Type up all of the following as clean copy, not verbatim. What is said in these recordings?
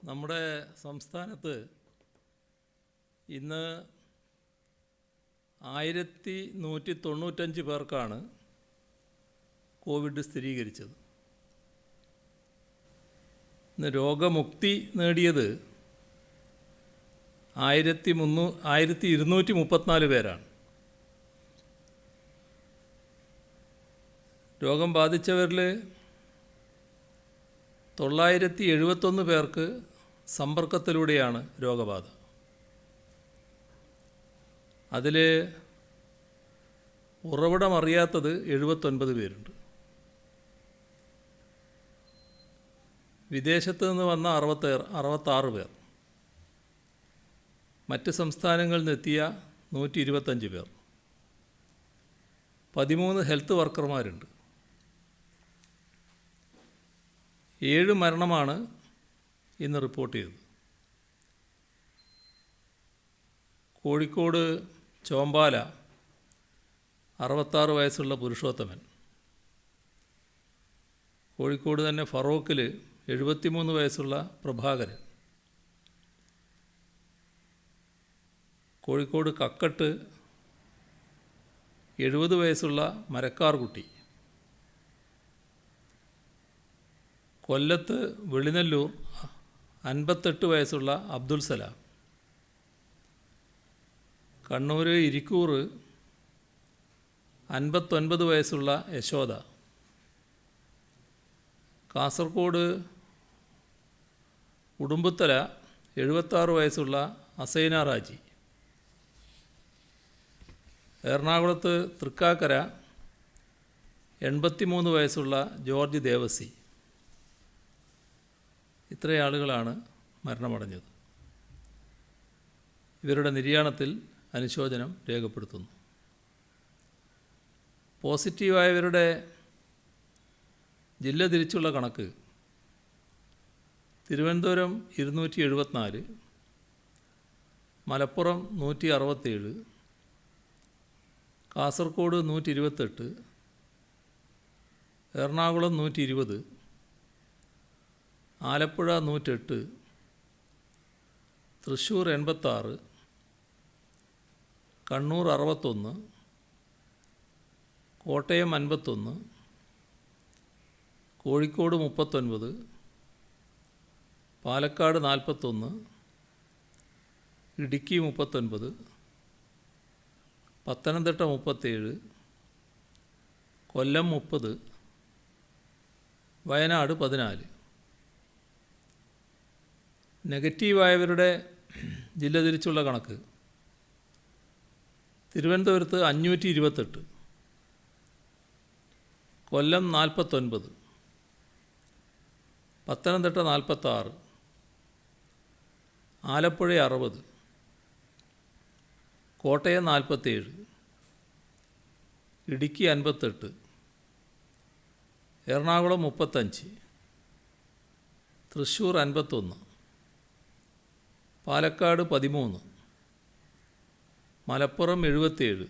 നമ്മുടെ സംസ്ഥാനത്ത് ഇന്ന് 1195 പേർക്കാണ് കോവിഡ് സ്ഥിരീകരിച്ചത്. ഇന്ന് രോഗമുക്തി നേടിയത് 1234 പേരാണ്. രോഗം ബാധിച്ചവരിൽ 971 പേർക്ക് സമ്പർക്കത്തിലൂടെയാണ് രോഗബാധ. അതിൽ ഉറവിടമറിയാത്തത് 79 പേരുണ്ട്. വിദേശത്ത് നിന്ന് വന്ന 66 പേർ, മറ്റ് സംസ്ഥാനങ്ങളിൽ നിന്നെത്തിയ 125 പേർ, 13 ഹെൽത്ത് വർക്കർമാരുണ്ട്. 7 മരണമാണ് ഇന്ന് റിപ്പോർട്ട് ചെയ്തത്. കോഴിക്കോട് ചോമ്പാല 66 വയസ്സുള്ള പുരുഷോത്തമൻ, കോഴിക്കോട് തന്നെ ഫറോക്കിൽ 73 വയസ്സുള്ള പ്രഭാകരൻ, കോഴിക്കോട് കക്കട്ട് 70 വയസ്സുള്ള മരക്കാർകുട്ടി, കൊല്ലത്ത് വെളിനല്ലൂർ 58 വയസ്സുള്ള അബ്ദുൽ സലാം, കണ്ണൂർ ഇരിക്കൂർ 59 വയസ്സുള്ള യശോദ, കാസർഗോഡ് ഉടുമ്പുത്തല 76 വയസ്സുള്ള അസൈന റാജി, എറണാകുളത്ത് തൃക്കാക്കര 83 വയസ്സുള്ള ജോർജ് ദേവസി. ഇത്രയും ആളുകളാണ് മരണമടഞ്ഞത്. ഇവരുടെ നിര്യാണത്തിൽ അനുശോചനം രേഖപ്പെടുത്തുന്നു. പോസിറ്റീവായവരുടെ ജില്ല തിരിച്ചുള്ള കണക്ക്: തിരുവനന്തപുരം 274, മലപ്പുറം 167, കാസർഗോഡ് 128, എറണാകുളം 120, ആലപ്പുഴ 108, തൃശ്ശൂർ 86, കണ്ണൂർ 61, കോട്ടയം 51, കോഴിക്കോട് 39, പാലക്കാട് 41, ഇടുക്കി 39, പത്തനംതിട്ട 37, കൊല്ലം 30, വയനാട് 14. നെഗറ്റീവായവരുടെ ജില്ല തിരിച്ചുള്ള കണക്ക്: തിരുവനന്തപുരത്ത് 528, കൊല്ലം 49, പത്തനംതിട്ട 46, ആലപ്പുഴ 60, കോട്ടയം 47, ഇടുക്കി 58, എറണാകുളം 35, തൃശ്ശൂർ 51, പാലക്കാട് 13, മലപ്പുറം 77,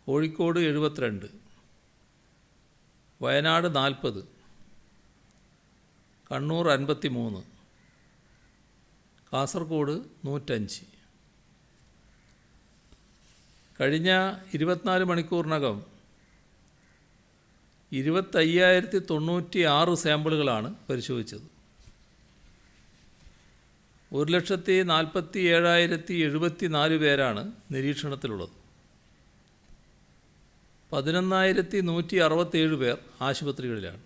കോഴിക്കോട് 72, വയനാട് 40, കണ്ണൂർ 53, കാസർഗോഡ് 105. കഴിഞ്ഞ 24 മണിക്കൂറിനകം 25,096 സാമ്പിളുകളാണ് പരിശോധിച്ചത്. 1,47,074 പേരാണ് നിരീക്ഷണത്തിലുള്ളത്. 11,167 പേർ ആശുപത്രികളിലാണ്.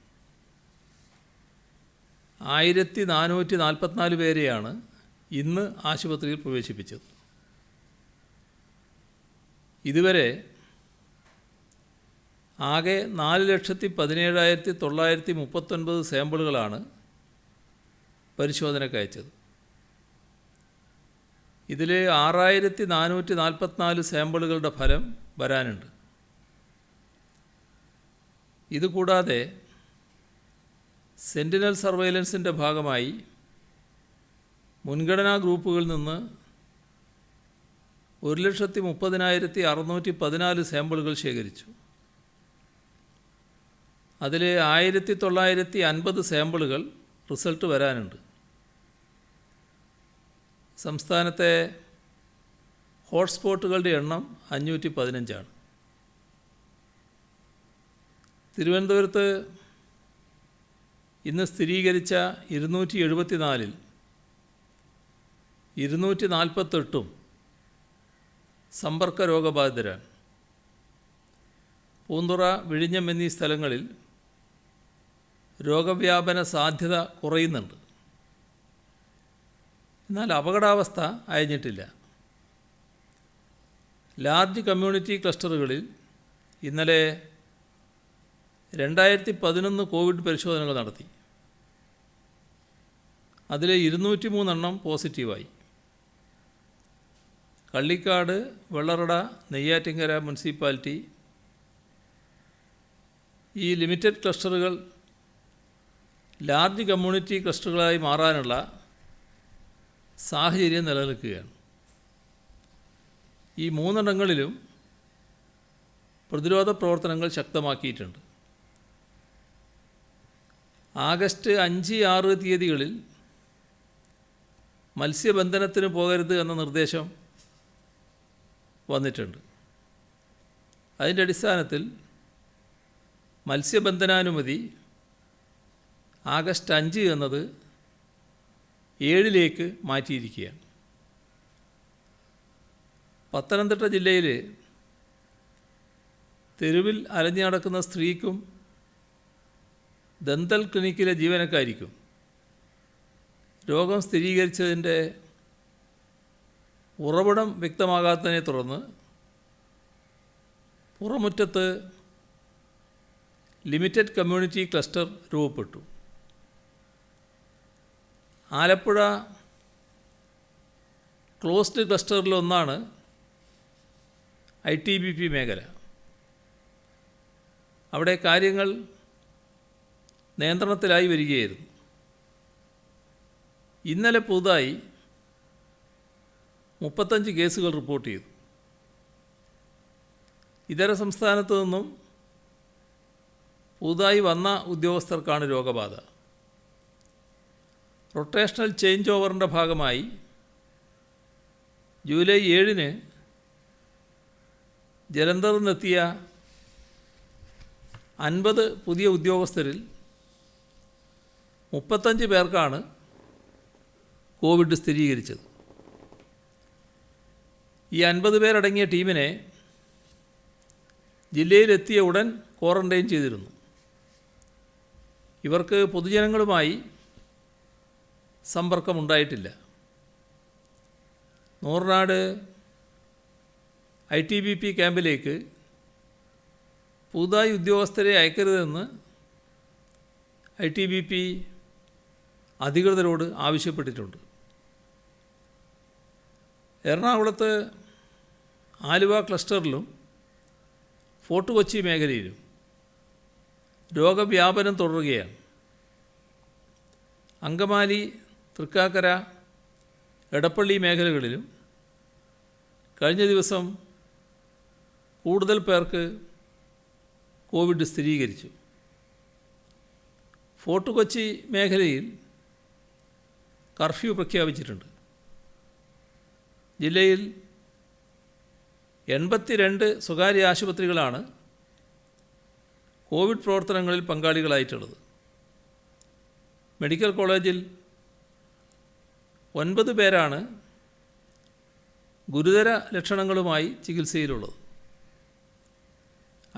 1,444 പേരെയാണ് ഇന്ന് ആശുപത്രിയിൽ പ്രവേശിപ്പിച്ചത്. ഇതുവരെ ആകെ 4,17,939 സാമ്പിളുകളാണ് പരിശോധനയ്ക്ക് അയച്ചത്. ഇതിൽ 6,444 സാമ്പിളുകളുടെ ഫലം വരാനുണ്ട്. ഇതുകൂടാതെ സെൻറ്റിനൽ സർവൈലൻസിൻ്റെ ഭാഗമായി മുൻഗണനാ ഗ്രൂപ്പുകളിൽ നിന്ന് 1,30,614 സാമ്പിളുകൾ ശേഖരിച്ചു. അതിൽ 1950 സാമ്പിളുകൾ റിസൾട്ട് വരാനുണ്ട്. സംസ്ഥാനത്തെ ഹോട്ട്സ്പോട്ടുകളുടെ എണ്ണം 515. തിരുവനന്തപുരത്ത് ഇന്ന് സ്ഥിരീകരിച്ച 274-ൽ 248 സമ്പർക്ക രോഗബാധിതരാണ്. പൂന്തുറ, വിഴിഞ്ഞം എന്നീ സ്ഥലങ്ങളിൽ രോഗവ്യാപന സാധ്യത കുറയുന്നുണ്ട്. എന്നാൽ അപകടാവസ്ഥ അയഞ്ഞിട്ടില്ല. ലാർജ് കമ്മ്യൂണിറ്റി ക്ലസ്റ്ററുകളിൽ ഇന്നലെ 2011 കോവിഡ് പരിശോധനകൾ നടത്തി. അതിൽ 203 പോസിറ്റീവായി. കള്ളിക്കാട്, വെള്ളറട, നെയ്യാറ്റിൻകര മുനിസിപ്പാലിറ്റി ഈ ലിമിറ്റഡ് ക്ലസ്റ്ററുകൾ ലാർജ് കമ്മ്യൂണിറ്റി ക്ലസ്റ്ററുകളായി മാറാനുള്ള സാഹചര്യം നിലനിൽക്കുകയാണ്. ഈ 3 പ്രതിരോധ പ്രവർത്തനങ്ങൾ ശക്തമാക്കിയിട്ടുണ്ട്. ആഗസ്റ്റ് 5, 6 തീയതികളിൽ മത്സ്യബന്ധനത്തിന് പോകരുത് എന്ന നിർദ്ദേശം വന്നിട്ടുണ്ട്. അതിൻ്റെ അടിസ്ഥാനത്തിൽ മത്സ്യബന്ധനാനുമതി ആഗസ്റ്റ് 5 എന്നത് 7-ലേക്ക് മാറ്റിയിരിക്കുകയാണ്. പത്തനംതിട്ട ജില്ലയിൽ തെരുവിൽ അലഞ്ഞു നടക്കുന്ന സ്ത്രീക്കും ദന്തൽ ക്ലിനിക്കിലെ ജീവനക്കാരിക്കും രോഗം സ്ഥിരീകരിച്ചതിൻ്റെ ഉറവിടം വ്യക്തമാകാത്തതിനെ തുടർന്ന് പുറമുറ്റത്ത് ലിമിറ്റഡ് കമ്മ്യൂണിറ്റി ക്ലസ്റ്റർ രൂപപ്പെട്ടു. ആലപ്പുഴ ക്ലോസ്ഡ് ക്ലസ്റ്ററിലൊന്നാണ് ITBP മേഖല. അവിടെ കാര്യങ്ങൾ നിയന്ത്രണത്തിലായി വരികയായിരുന്നു. ഇന്നലെ പുതുതായി 35 കേസുകൾ റിപ്പോർട്ട് ചെയ്തു. ഇതര സംസ്ഥാനത്തു നിന്നും പുതുതായി വന്ന ഉദ്യോഗസ്ഥർക്കാണ് രോഗബാധ. റൊട്ടേഷണൽ ചേഞ്ച് ഓവറിൻ്റെ ഭാഗമായി ജൂലൈ 7-ന് ജലന്ധറിൽ നിന്നെത്തിയ 50 പുതിയ ഉദ്യോഗസ്ഥരിൽ 35 പേർക്കാണ് കോവിഡ് സ്ഥിരീകരിച്ചത്. ഈ 50 പേരടങ്ങിയ ടീമിനെ ജില്ലയിലെത്തിയ ഉടൻ ക്വാറന്റൈൻ ചെയ്തിരുന്നു. ഇവർക്ക് പൊതുജനങ്ങളുമായി സമ്പർക്കമുണ്ടായിട്ടില്ല. നൂറനാട് ITBP ക്യാമ്പിലേക്ക് പുതുതായി ഉദ്യോഗസ്ഥരെ അയക്കരുതെന്ന് ITBP അധികൃതരോട് ആവശ്യപ്പെട്ടിട്ടുണ്ട്. എറണാകുളത്ത് ആലുവ ക്ലസ്റ്ററിലും ഫോർട്ട് കൊച്ചി മേഖലയിലും രോഗവ്യാപനം തുടരുകയാണ്. അങ്കമാലി, തൃക്കാക്കര, എടപ്പള്ളി മേഖലകളിലും കഴിഞ്ഞ ദിവസം കൂടുതൽ പേർക്ക് കോവിഡ് സ്ഥിരീകരിച്ചു. ഫോർട്ട് കൊച്ചി മേഖലയിൽ കർഫ്യൂ പ്രഖ്യാപിച്ചിട്ടുണ്ട്. ജില്ലയിൽ 82 സ്വകാര്യ ആശുപത്രികളാണ് കോവിഡ് പ്രവർത്തനങ്ങളിൽ പങ്കാളികളായിട്ടുള്ളത്. മെഡിക്കൽ കോളേജിൽ 9 പേരാണ് ഗുരുതര ലക്ഷണങ്ങളുമായി ചികിത്സയിലുള്ളത്.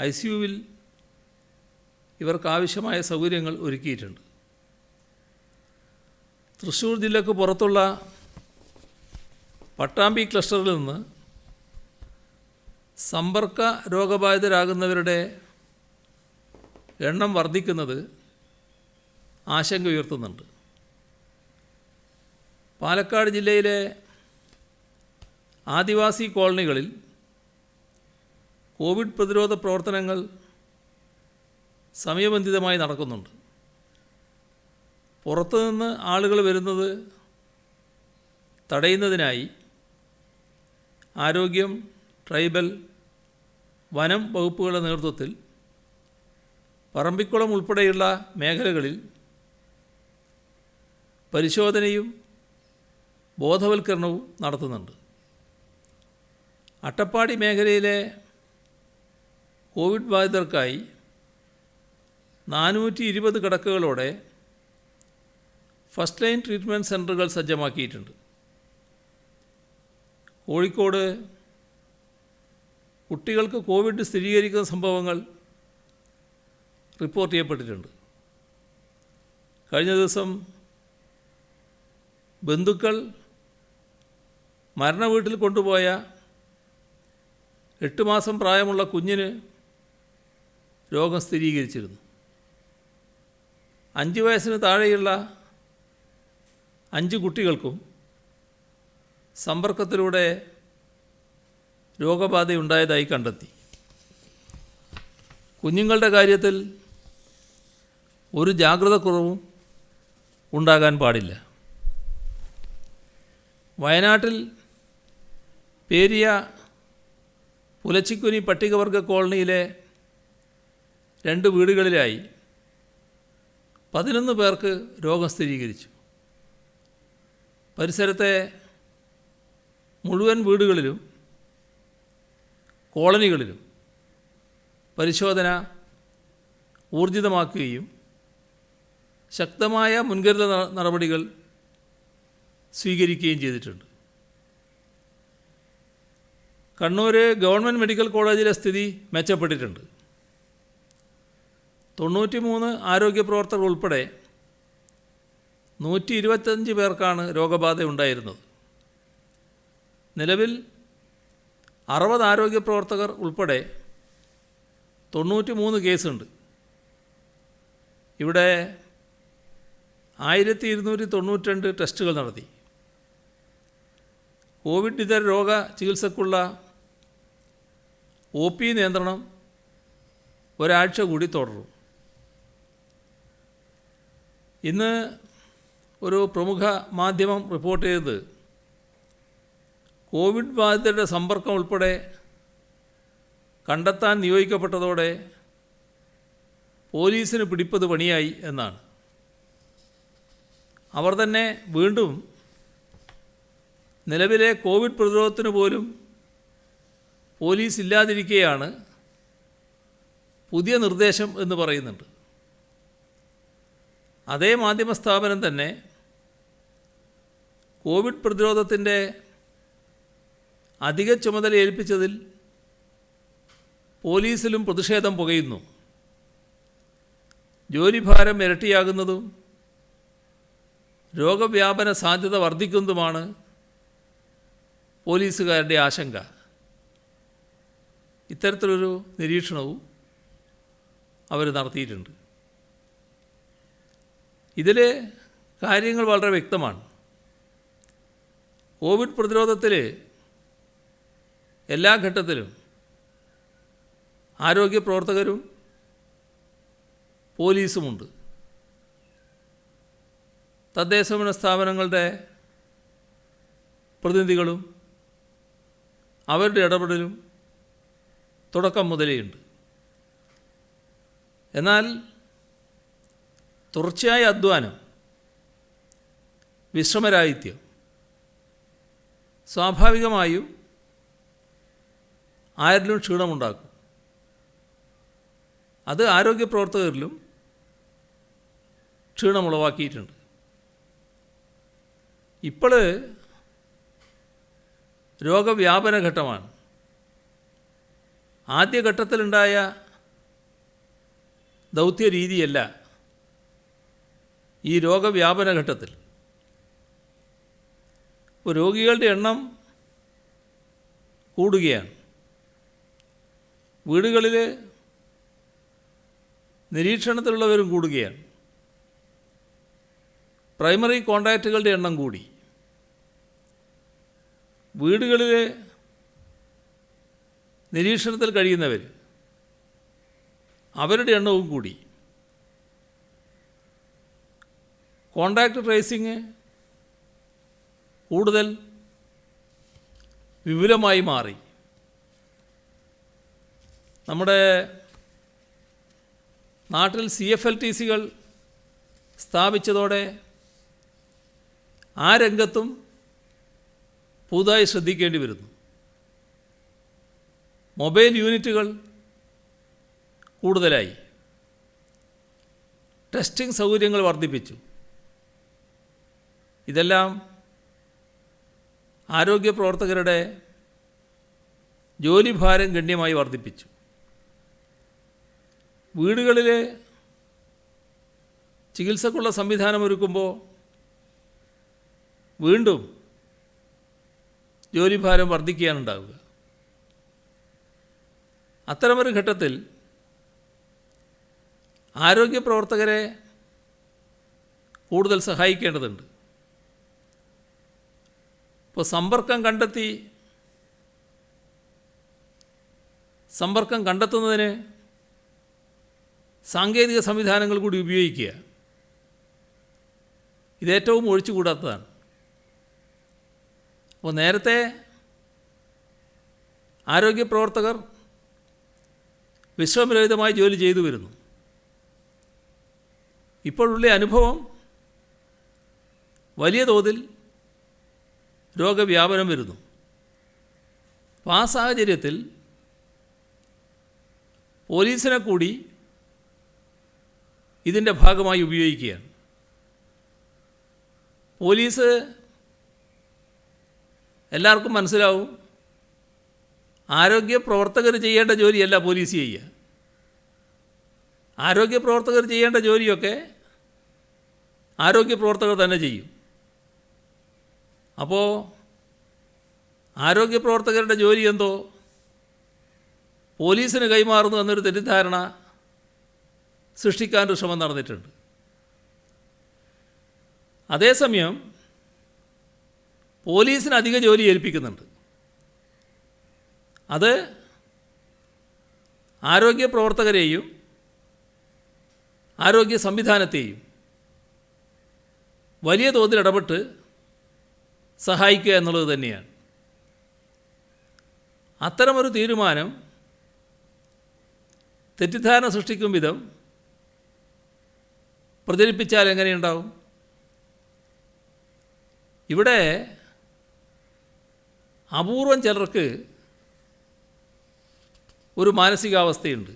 ICUവിൽ ഇവർക്കാവശ്യമായ സൗകര്യങ്ങൾ ഒരുക്കിയിട്ടുണ്ട്. തൃശ്ശൂർ ജില്ലക്ക് പുറത്തുള്ള പട്ടാമ്പി ക്ലസ്റ്ററിൽ നിന്ന് സമ്പർക്ക രോഗബാധിതരാകുന്നവരുടെ എണ്ണം വർദ്ധിക്കുന്നത് ആശങ്ക ഉയർത്തുന്നുണ്ട്. പാലക്കാട് ജില്ലയിലെ ആദിവാസി കോളനികളിൽ കോവിഡ് പ്രതിരോധ പ്രവർത്തനങ്ങൾ സമയബന്ധിതമായി നടക്കുന്നുണ്ട്. പുറത്തുനിന്ന് ആളുകൾ വരുന്നത് തടയുന്നതിനായി ആരോഗ്യം, ട്രൈബൽ, വനം വകുപ്പുകളുടെ നേതൃത്വത്തിൽ പറമ്പിക്കുളം ഉൾപ്പെടെയുള്ള മേഖലകളിൽ പരിശോധനയും ബോധവൽക്കരണവും നടത്തുന്നുണ്ട്. അട്ടപ്പാടി മേഖലയിലെ കോവിഡ് ബാധിതർക്കായി 420 കിടക്കകളോടെ ഫസ്റ്റ് ലൈൻ ട്രീറ്റ്മെൻറ്റ് സെൻ്ററുകൾ സജ്ജമാക്കിയിട്ടുണ്ട്. കോഴിക്കോട് കുട്ടികൾക്ക് കോവിഡ് സ്ഥിരീകരിക്കുന്ന സംഭവങ്ങൾ റിപ്പോർട്ട് ചെയ്യപ്പെട്ടിട്ടുണ്ട്. കഴിഞ്ഞ ദിവസം ബന്ധുക്കൾ മരണ വീട്ടിൽ കൊണ്ടുപോയ 8 മാസം പ്രായമുള്ള കുഞ്ഞിന് രോഗം സ്ഥിരീകരിച്ചിരുന്നു. 5 വയസ്സിന് താഴെയുള്ള 5 കുട്ടികൾക്കും സമ്പർക്കത്തിലൂടെ രോഗബാധയുണ്ടായതായി കണ്ടെത്തി. കുഞ്ഞുങ്ങളുടെ കാര്യത്തിൽ ഒരു ജാഗ്രതക്കുറവും ഉണ്ടാകാൻ പാടില്ല. വയനാട്ടിൽ പേരിയ പുലച്ചിക്കുനി പട്ടികവർഗ കോളനിയിലെ 2 വീടുകളിലായി 11 പേർക്ക് രോഗം സ്ഥിരീകരിച്ചു. പരിസരത്തെ മുഴുവൻ വീടുകളിലും കോളനികളിലും പരിശോധന ഊർജിതമാക്കുകയും ശക്തമായ മുൻകരുതൽ നടപടികൾ സ്വീകരിക്കുകയും ചെയ്തിട്ടുണ്ട്. കണ്ണൂർ ഗവൺമെൻറ് മെഡിക്കൽ കോളേജിലെ സ്ഥിതി മെച്ചപ്പെട്ടിട്ടുണ്ട്. 93 ആരോഗ്യ പ്രവർത്തകർ ഉൾപ്പെടെ 125 പേർക്കാണ് രോഗബാധ ഉണ്ടായിരുന്നത്. നിലവിൽ 60 ആരോഗ്യ പ്രവർത്തകർ ഉൾപ്പെടെ 93 കേസുണ്ട്. ഇവിടെ 1292 ടെസ്റ്റുകൾ നടത്തി. കോവിഡ് ഇതര രോഗ ചികിത്സക്കുള്ള OP നിയന്ത്രണം ഒരാഴ്ച കൂടി തുടരും. ഇന്ന് ഒരു പ്രമുഖ മാധ്യമം റിപ്പോർട്ട് ചെയ്തത് കോവിഡ് ബാധിതരുടെ സമ്പർക്കം ഉൾപ്പെടെ കണ്ടെത്താൻ നിയോഗിക്കപ്പെട്ടതോടെ പോലീസിന് പിടിപ്പത് പണിയായി എന്നാണ്. അവർ തന്നെ വീണ്ടും നിലവിലെ കോവിഡ് പ്രതിരോധത്തിന് പോലും പോലീസ് ഇല്ലാതിരിക്കെയാണ് പുതിയ നിർദ്ദേശം എന്ന് പറയുന്നുണ്ട്. അതേ മാധ്യമ സ്ഥാപനം തന്നെ കോവിഡ് പ്രതിരോധത്തിൻ്റെ അധിക ചുമതല ഏൽപ്പിച്ചതിൽ പോലീസിലും പ്രതിഷേധം പുകയുന്നു. ജോലിഭാരം ഇരട്ടിയാകുന്നതും രോഗവ്യാപന സാധ്യത വർദ്ധിക്കുന്നതുമാണ് പോലീസുകാരുടെ ആശങ്ക. ഇത്തരത്തിലൊരു നിരീക്ഷണവും അവർ നടത്തിയിട്ടുണ്ട്. ഇതിൽ കാര്യങ്ങൾ വളരെ വ്യക്തമാണ്. കോവിഡ് പ്രതിരോധത്തിൽ എല്ലാ ഘട്ടത്തിലും ആരോഗ്യ പ്രവർത്തകരും പോലീസുമുണ്ട്. തദ്ദേശഭരണ സ്ഥാപനങ്ങളുടെ പ്രതിനിധികളും അവരുടെ ഇടപെടലും തുടക്കം മുതലേയുണ്ട്. എന്നാൽ തുടർച്ചയായ അധ്വാനം, വിശ്രമരാഹിത്യം സ്വാഭാവികമായും ആരിലും ക്ഷീണമുണ്ടാക്കും. അത് ആരോഗ്യ പ്രവർത്തകരിലും ക്ഷീണമുളവാക്കിയിട്ടുണ്ട്. ഇപ്പോൾ രോഗവ്യാപന ഘട്ടമാണ്. ആദ്യഘട്ടത്തിലുണ്ടായ ദൗത്യ രീതിയല്ല ഈ രോഗവ്യാപന ഘട്ടത്തിൽ. ഇപ്പോൾ രോഗികളുടെ എണ്ണം കൂടുകയാണ്. വീടുകളിൽ നിരീക്ഷണത്തിലുള്ളവരും കൂടുകയാണ്. പ്രൈമറി കോണ്ടാക്റ്റുകളുടെ എണ്ണം കൂടി. വീടുകളിൽ നിരീക്ഷണത്തിൽ കഴിയുന്നവർ, അവരുടെ എണ്ണവും കൂടി. കോണ്ടാക്റ്റ് ട്രേസിങ് കൂടുതൽ വിപുലമായി മാറി. നമ്മുടെ നാട്ടിൽ CFLTCകൾ സ്ഥാപിച്ചതോടെ ആ രംഗത്തും പുതുതായി ശ്രദ്ധിക്കേണ്ടി വരുന്നു. മൊബൈൽ യൂണിറ്റുകൾ കൂടുതലായി, ടെസ്റ്റിംഗ് സൗകര്യങ്ങൾ വർദ്ധിപ്പിച്ചു. ഇതെല്ലാം ആരോഗ്യ പ്രവർത്തകരുടെ ജോലിഭാരം ഗണ്യമായി വർദ്ധിപ്പിച്ചു. വീടുകളിൽ ചികിത്സക്കുള്ള സംവിധാനം ഒരുക്കുമ്പോൾ വീണ്ടും ജോലിഭാരം വർദ്ധിക്കാനുണ്ടാവുക. അത്തരമൊരു ഘട്ടത്തിൽ ആരോഗ്യ പ്രവർത്തകരെ കൂടുതൽ സഹായിക്കേണ്ടതുണ്ട്. ഇപ്പോൾ സമ്പർക്കം കണ്ടെത്തുന്നതിന് സാങ്കേതിക സംവിധാനങ്ങൾ കൂടി ഉപയോഗിക്കുക. ഇതേറ്റവും ഒഴിച്ചുകൂടാത്തതാണ്. അപ്പോൾ നേരത്തെ ആരോഗ്യ പ്രവർത്തകർ വിശ്രമരഹിതമായി ജോലി ചെയ്തു വരുന്നു. ഇപ്പോഴുള്ള അനുഭവം വലിയ തോതിൽ രോഗവ്യാപനം വരുന്നു. അപ്പോൾ ആ സാഹചര്യത്തിൽ പോലീസിനെ കൂടി ഇതിൻ്റെ ഭാഗമായി ഉപയോഗിക്കുകയാണ്. പോലീസ് എല്ലാവർക്കും മനസ്സിലാവും, ആരോഗ്യ പ്രവർത്തകർ ചെയ്യേണ്ട ജോലിയല്ല പോലീസ് ചെയ്യുക. ആരോഗ്യ പ്രവർത്തകർ ചെയ്യേണ്ട ജോലിയൊക്കെ ആരോഗ്യ പ്രവർത്തകർ തന്നെ ചെയ്യും. അപ്പോൾ ആരോഗ്യ പ്രവർത്തകരുടെ ജോലി എന്തോ പോലീസിന് കൈമാറുന്നു എന്നൊരു തെറ്റിദ്ധാരണ സൃഷ്ടിക്കാനൊരു ശ്രമം നടന്നിട്ടുണ്ട്. അതേസമയം പോലീസിന് അധിക ജോലി ഏൽപ്പിക്കുന്നുണ്ട്. അത് ആരോഗ്യ പ്രവർത്തകരെയും ആരോഗ്യ സംവിധാനത്തെയും വലിയ തോതിൽ ഇടപെട്ട് സഹായിക്കുക എന്നുള്ളത് തന്നെയാണ്. അത്തരമൊരു തീരുമാനം തെറ്റിദ്ധാരണ സൃഷ്ടിക്കും വിധം പ്രചരിപ്പിച്ചാൽ എങ്ങനെയുണ്ടാവും? ഇവിടെ അപൂർവം ചിലർക്ക് ഒരു മാനസികാവസ്ഥയുണ്ട്.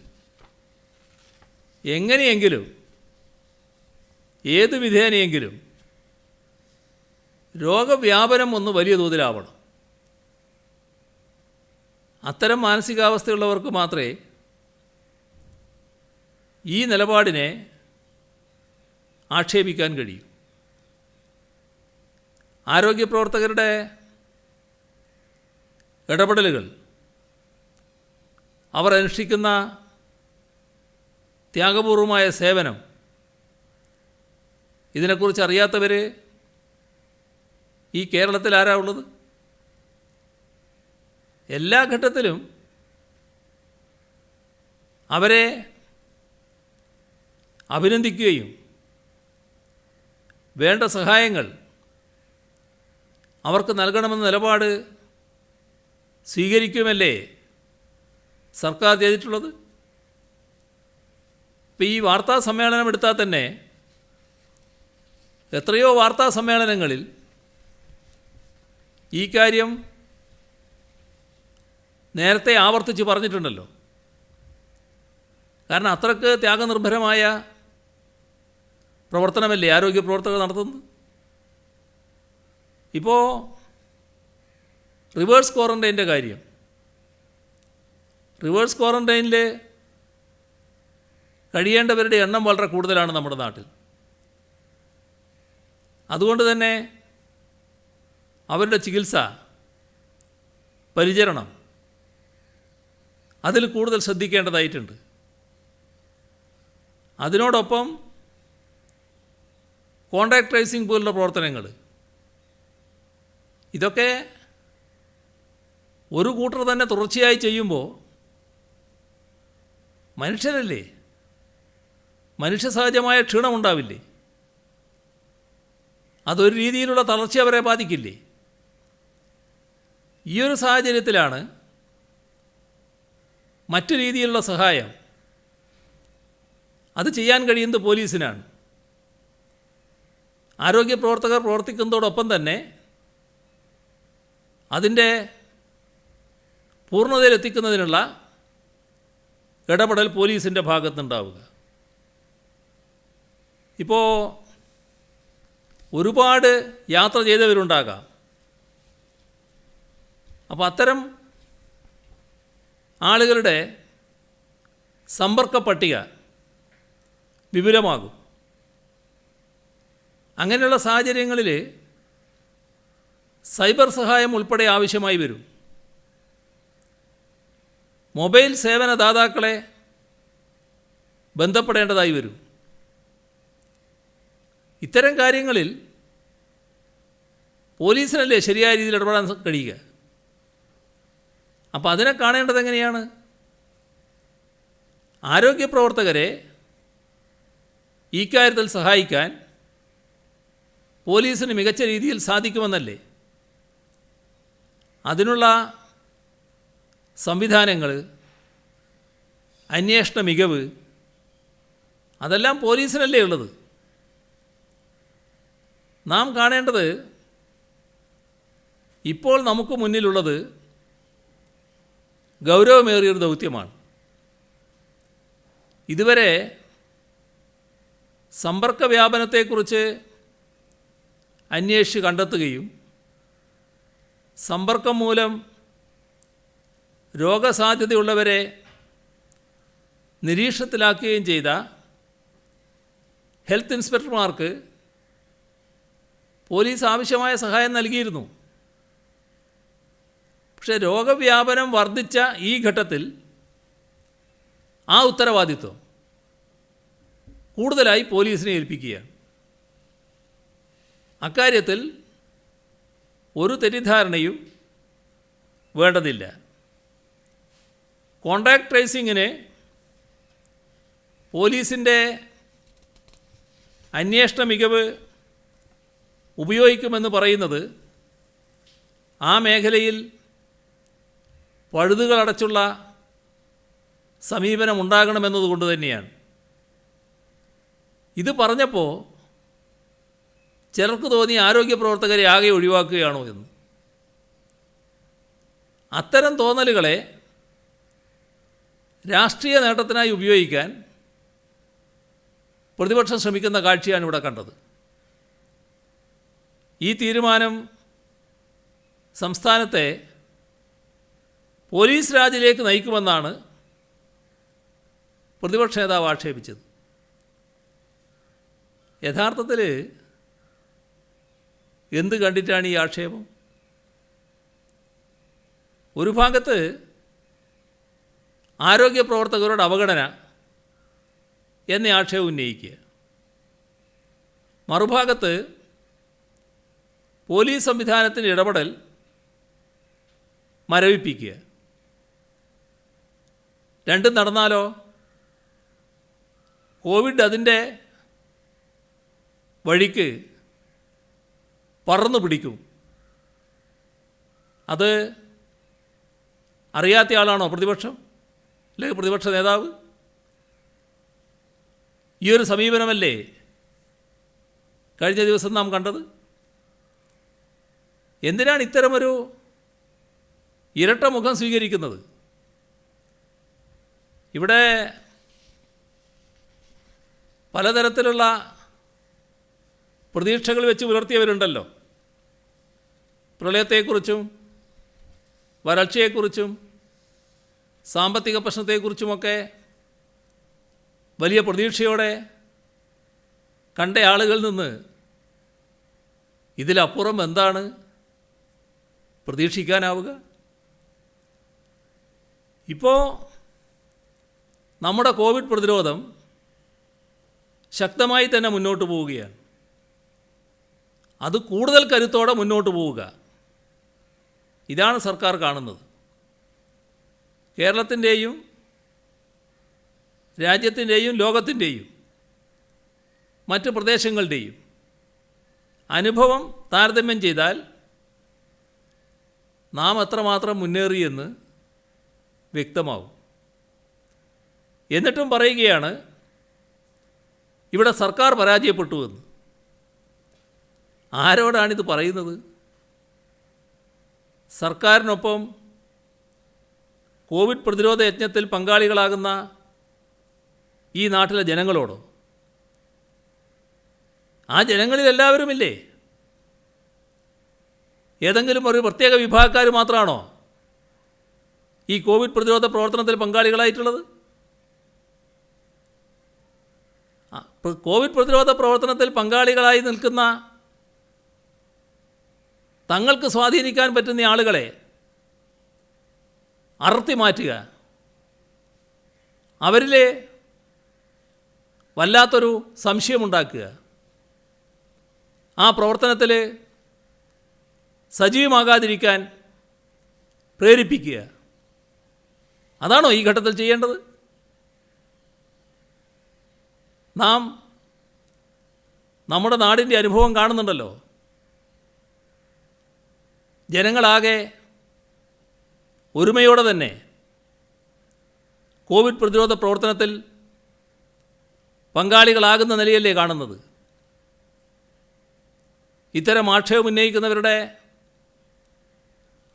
എങ്ങനെയെങ്കിലും ഏത് വിധേനയെങ്കിലും രോഗവ്യാപനം ഒന്ന് വലിയ തോതിലാവണം. അത്തരം മാനസികാവസ്ഥയുള്ളവർക്ക് മാത്രമേ ഈ നിലപാടിനെ ആക്ഷേപിക്കാൻ കഴിയൂ. ആരോഗ്യ പ്രവർത്തകരുടെ ഇടപെടലുകൾ, അവർ അനുഷ്ഠിക്കുന്ന ത്യാഗപൂർവമായ സേവനം, ഇതിനെക്കുറിച്ച് അറിയാത്തവർ ഈ കേരളത്തിൽ ആരാ ഉള്ളത്? എല്ലാ ഘട്ടത്തിലും അവരെ അഭിനന്ദിക്കുകയും വേണ്ട സഹായങ്ങൾ അവർക്ക് നൽകണമെന്ന നിലപാട് സ്വീകരിക്കുമല്ലേ സർക്കാർ ചെയ്തിട്ടുള്ളത്? ഇപ്പോൾ ഈ വാർത്താ സമ്മേളനം എടുത്താൽ തന്നെ എത്രയോ വാർത്താ സമ്മേളനങ്ങളിൽ ഈ കാര്യം നേരത്തെ ആവർത്തിച്ച് പറഞ്ഞിട്ടുണ്ടല്ലോ. കാരണം അത്രയ്ക്ക് ത്യാഗനിർഭരമായ പ്രവർത്തനമല്ലേ ആരോഗ്യ പ്രവർത്തകർ നടത്തുന്നത്. ഇപ്പോൾ റിവേഴ്സ് ക്വാറൻറ്റൈൻ്റെ കാര്യം, റിവേഴ്സ് ക്വാറൻറ്റൈനിൽ കഴിയേണ്ടവരുടെ എണ്ണം വളരെ കൂടുതലാണ് നമ്മുടെ നാട്ടിൽ. അതുകൊണ്ട് തന്നെ അവരുടെ ചികിത്സ, പരിചരണം അതിൽ കൂടുതൽ ശ്രദ്ധിക്കേണ്ടതായിട്ടുണ്ട്. അതിനോടൊപ്പം കോൺടാക്ട് ട്രേസിംഗ് പോലുള്ള പ്രവർത്തനങ്ങൾ, ഇതൊക്കെ ഒരു കൂട്ടർ തന്നെ തുടർച്ചയായി ചെയ്യുമ്പോൾ മനുഷ്യരല്ലേ, മനുഷ്യസഹജമായ ക്ഷീണമുണ്ടാവില്ലേ? അതൊരു രീതിയിലുള്ള തളർച്ച അവരെ ബാധിക്കില്ലേ? ഈ ഒരു സാഹചര്യത്തിലാണ് മറ്റു രീതിയിലുള്ള സഹായം അത് ചെയ്യാൻ കഴിയുന്നത് പോലീസിനാണ്. ആരോഗ്യ പ്രവർത്തകർ പ്രവർത്തിക്കുന്നതോടൊപ്പം തന്നെ അതിൻ്റെ പൂർണ്ണതയിലെത്തിക്കുന്നതിനുള്ള ഇടപെടൽ പോലീസിൻ്റെ ഭാഗത്തുനിന്നുണ്ടാവുക. ഇപ്പോൾ ഒരുപാട് യാത്ര ചെയ്തവരുണ്ടാകാം. അപ്പോൾ അത്തരം ആളുകളുടെ സമ്പർക്ക പട്ടിക വിപുലമാകും. അങ്ങനെയുള്ള സാഹചര്യങ്ങളിൽ സൈബർ സഹായം ഉൾപ്പെടെ ആവശ്യമായി വരും. മൊബൈൽ സേവനദാതാക്കളെ ബന്ധപ്പെടേണ്ടതായി വരും. ഇത്തരം കാര്യങ്ങളിൽ പോലീസിനല്ലേ ശരിയായ രീതിയിൽ ഇടപെടാൻ കഴിയുക? അപ്പോൾ അതിനെ കാണേണ്ടത് എങ്ങനെയാണ്? ആരോഗ്യ പ്രവർത്തകരെ ഈ കാര്യത്തിൽ സഹായിക്കാൻ പോലീസിന് മികച്ച രീതിയിൽ സാധിക്കുമെന്നല്ലേ? അതിനുള്ള സംവിധാനങ്ങൾ, അന്വേഷണ മികവ്, അതെല്ലാം പോലീസിനല്ലേ ഉള്ളത്. നാം കാണേണ്ടത് ഇപ്പോൾ നമുക്ക് മുന്നിലുള്ളത് ഗൗരവമേറിയൊരു ദൗത്യമാണ്. ഇതുവരെ സമ്പർക്ക വ്യാപനത്തെക്കുറിച്ച് അന്വേഷിച്ച് കണ്ടെത്തുകയും സമ്പർക്കം മൂലം രോഗസാധ്യതയുള്ളവരെ നിരീക്ഷണത്തിലാക്കുകയും ചെയ്ത ഹെൽത്ത് ഇൻസ്പെക്ടർമാർക്ക് പോലീസ് ആവശ്യമായ സഹായം നൽകിയിരുന്നു. പക്ഷേ രോഗവ്യാപനം വർദ്ധിച്ച ഈ ഘട്ടത്തിൽ ആ ഉത്തരവാദിത്വം കൂടുതലായി പോലീസിനെ ഏൽപ്പിക്കുകയാണ്. അക്കാര്യത്തിൽ ഒരു തെറ്റിദ്ധാരണയും വേണ്ടതില്ല. കോൺടാക്ട് ട്രേസിങ്ങിന് പോലീസിൻ്റെ അന്വേഷണ മികവ് ഉപയോഗിക്കുമെന്ന് പറയുന്നത് ആ മേഖലയിൽ പഴുതുകളടച്ചുള്ള സമീപനം ഉണ്ടാകണമെന്നതുകൊണ്ട് തന്നെയാണ്. ഇത് പറഞ്ഞപ്പോൾ ചിലർക്ക് തോന്നി ആരോഗ്യ പ്രവർത്തകരെ ആകെ ഒഴിവാക്കുകയാണോ എന്ന്. അത്തരം തോന്നലുകളെ രാഷ്ട്രീയ നേട്ടത്തിനായി ഉപയോഗിക്കാൻ പ്രതിപക്ഷം ശ്രമിക്കുന്ന കാഴ്ചയാണ് ഇവിടെ കണ്ടത്. ഈ തീരുമാനം സംസ്ഥാനത്തെ പോലീസ് രാജിലേക്ക് നയിക്കുമെന്നാണ് പ്രതിപക്ഷ നേതാവ് ആക്ഷേപിച്ചത്. യഥാർത്ഥത്തിൽ എന്ത് കണ്ടിട്ടാണ് ഈ ആക്ഷേപം? ഒരു ഭാഗത്ത് ആരോഗ്യ പ്രവർത്തകരുടെ അവഗണന എന്ന ആക്ഷേപം ഉന്നയിക്കുക, മറുഭാഗത്ത് പോലീസ് സംവിധാനത്തിൻ്റെ ഇടപെടൽ മരവിപ്പിക്കുക. രണ്ടും നടന്നാലോ? കോവിഡ് അതിൻ്റെ വഴിക്ക് പറന്നു പിടിക്കും. അത് അറിയാത്ത ആളാണോ പ്രതിപക്ഷം, അല്ലെങ്കിൽ പ്രതിപക്ഷ നേതാവ്? ഈ ഒരു സമീപനമല്ലേ കഴിഞ്ഞ ദിവസം നാം കണ്ടത്? എന്തിനാണ് ഇത്തരമൊരു ഇരട്ട മുഖം സ്വീകരിക്കുന്നത്? ഇവിടെ പലതരത്തിലുള്ള പ്രതീക്ഷകൾ വെച്ച് പുലർത്തിയവരുണ്ടല്ലോ. പ്രളയത്തെക്കുറിച്ചും വരൾച്ചയെക്കുറിച്ചും സാമ്പത്തിക പ്രശ്നത്തെക്കുറിച്ചുമൊക്കെ വലിയ പ്രതീക്ഷയോടെ കണ്ട ആളുകളിൽ നിന്ന് ഇതിലപ്പുറം എന്താണ് പ്രതീക്ഷിക്കാനാവുക? ഇപ്പോൾ നമ്മുടെ കോവിഡ് പ്രതിരോധം ശക്തമായി തന്നെ മുന്നോട്ട് പോവുകയാണ്. അത് കൂടുതൽ കരുത്തോടെ മുന്നോട്ട് പോവുക, ഇതാണ് സർക്കാർ കാണുന്നത്. കേരളത്തിൻ്റെയും രാജ്യത്തിൻ്റെയും ലോകത്തിൻ്റെയും മറ്റ് പ്രദേശങ്ങളുടെയും അനുഭവം താരതമ്യം ചെയ്താൽ നാം എത്രമാത്രം മുന്നേറിയെന്ന് വ്യക്തമാവും. എന്നിട്ടും പറയുകയാണ് ഇവിടെ സർക്കാർ പരാജയപ്പെട്ടുവെന്ന്. ആരോടാണിത് പറയുന്നത്? സർക്കാരിനൊപ്പം കോവിഡ് പ്രതിരോധ യജ്ഞത്തിൽ പങ്കാളികളാകുന്ന ഈ നാട്ടിലെ ജനങ്ങളോടോ? ആ ജനങ്ങളിൽ എല്ലാവരുമില്ലേ? ഏതെങ്കിലും ഒരു പ്രത്യേക വിഭാഗക്കാർ മാത്രമാണോ ഈ കോവിഡ് പ്രതിരോധ പ്രവർത്തനത്തിൽ പങ്കാളികളായിട്ടുള്ളത്? കോവിഡ് പ്രതിരോധ പ്രവർത്തനത്തിൽ പങ്കാളികളായി നിൽക്കുന്ന തങ്ങൾക്ക് സ്വാധീനിക്കാൻ പറ്റുന്ന ആളുകളെ അടർത്തി മാറ്റുക, അവരിലെ വല്ലാത്തൊരു സംശയമുണ്ടാക്കുക, ആ പ്രവർത്തനത്തിൽ സജീവമാകാതിരിക്കാൻ പ്രേരിപ്പിക്കുക, അതാണോ ഈ ഘട്ടത്തിൽ ചെയ്യേണ്ടത്? നാം നമ്മുടെ നാടിൻ്റെ അനുഭവം കാണുന്നുണ്ടല്ലോ. ജനങ്ങളാകെ ഒരുമയോടെ തന്നെ കോവിഡ് പ്രതിരോധ പ്രവർത്തനത്തിൽ പങ്കാളികളാകുന്ന നിലയല്ലേ കാണുന്നത്. ഇത്തരം ആക്ഷേപം ഉന്നയിക്കുന്നവരുടെ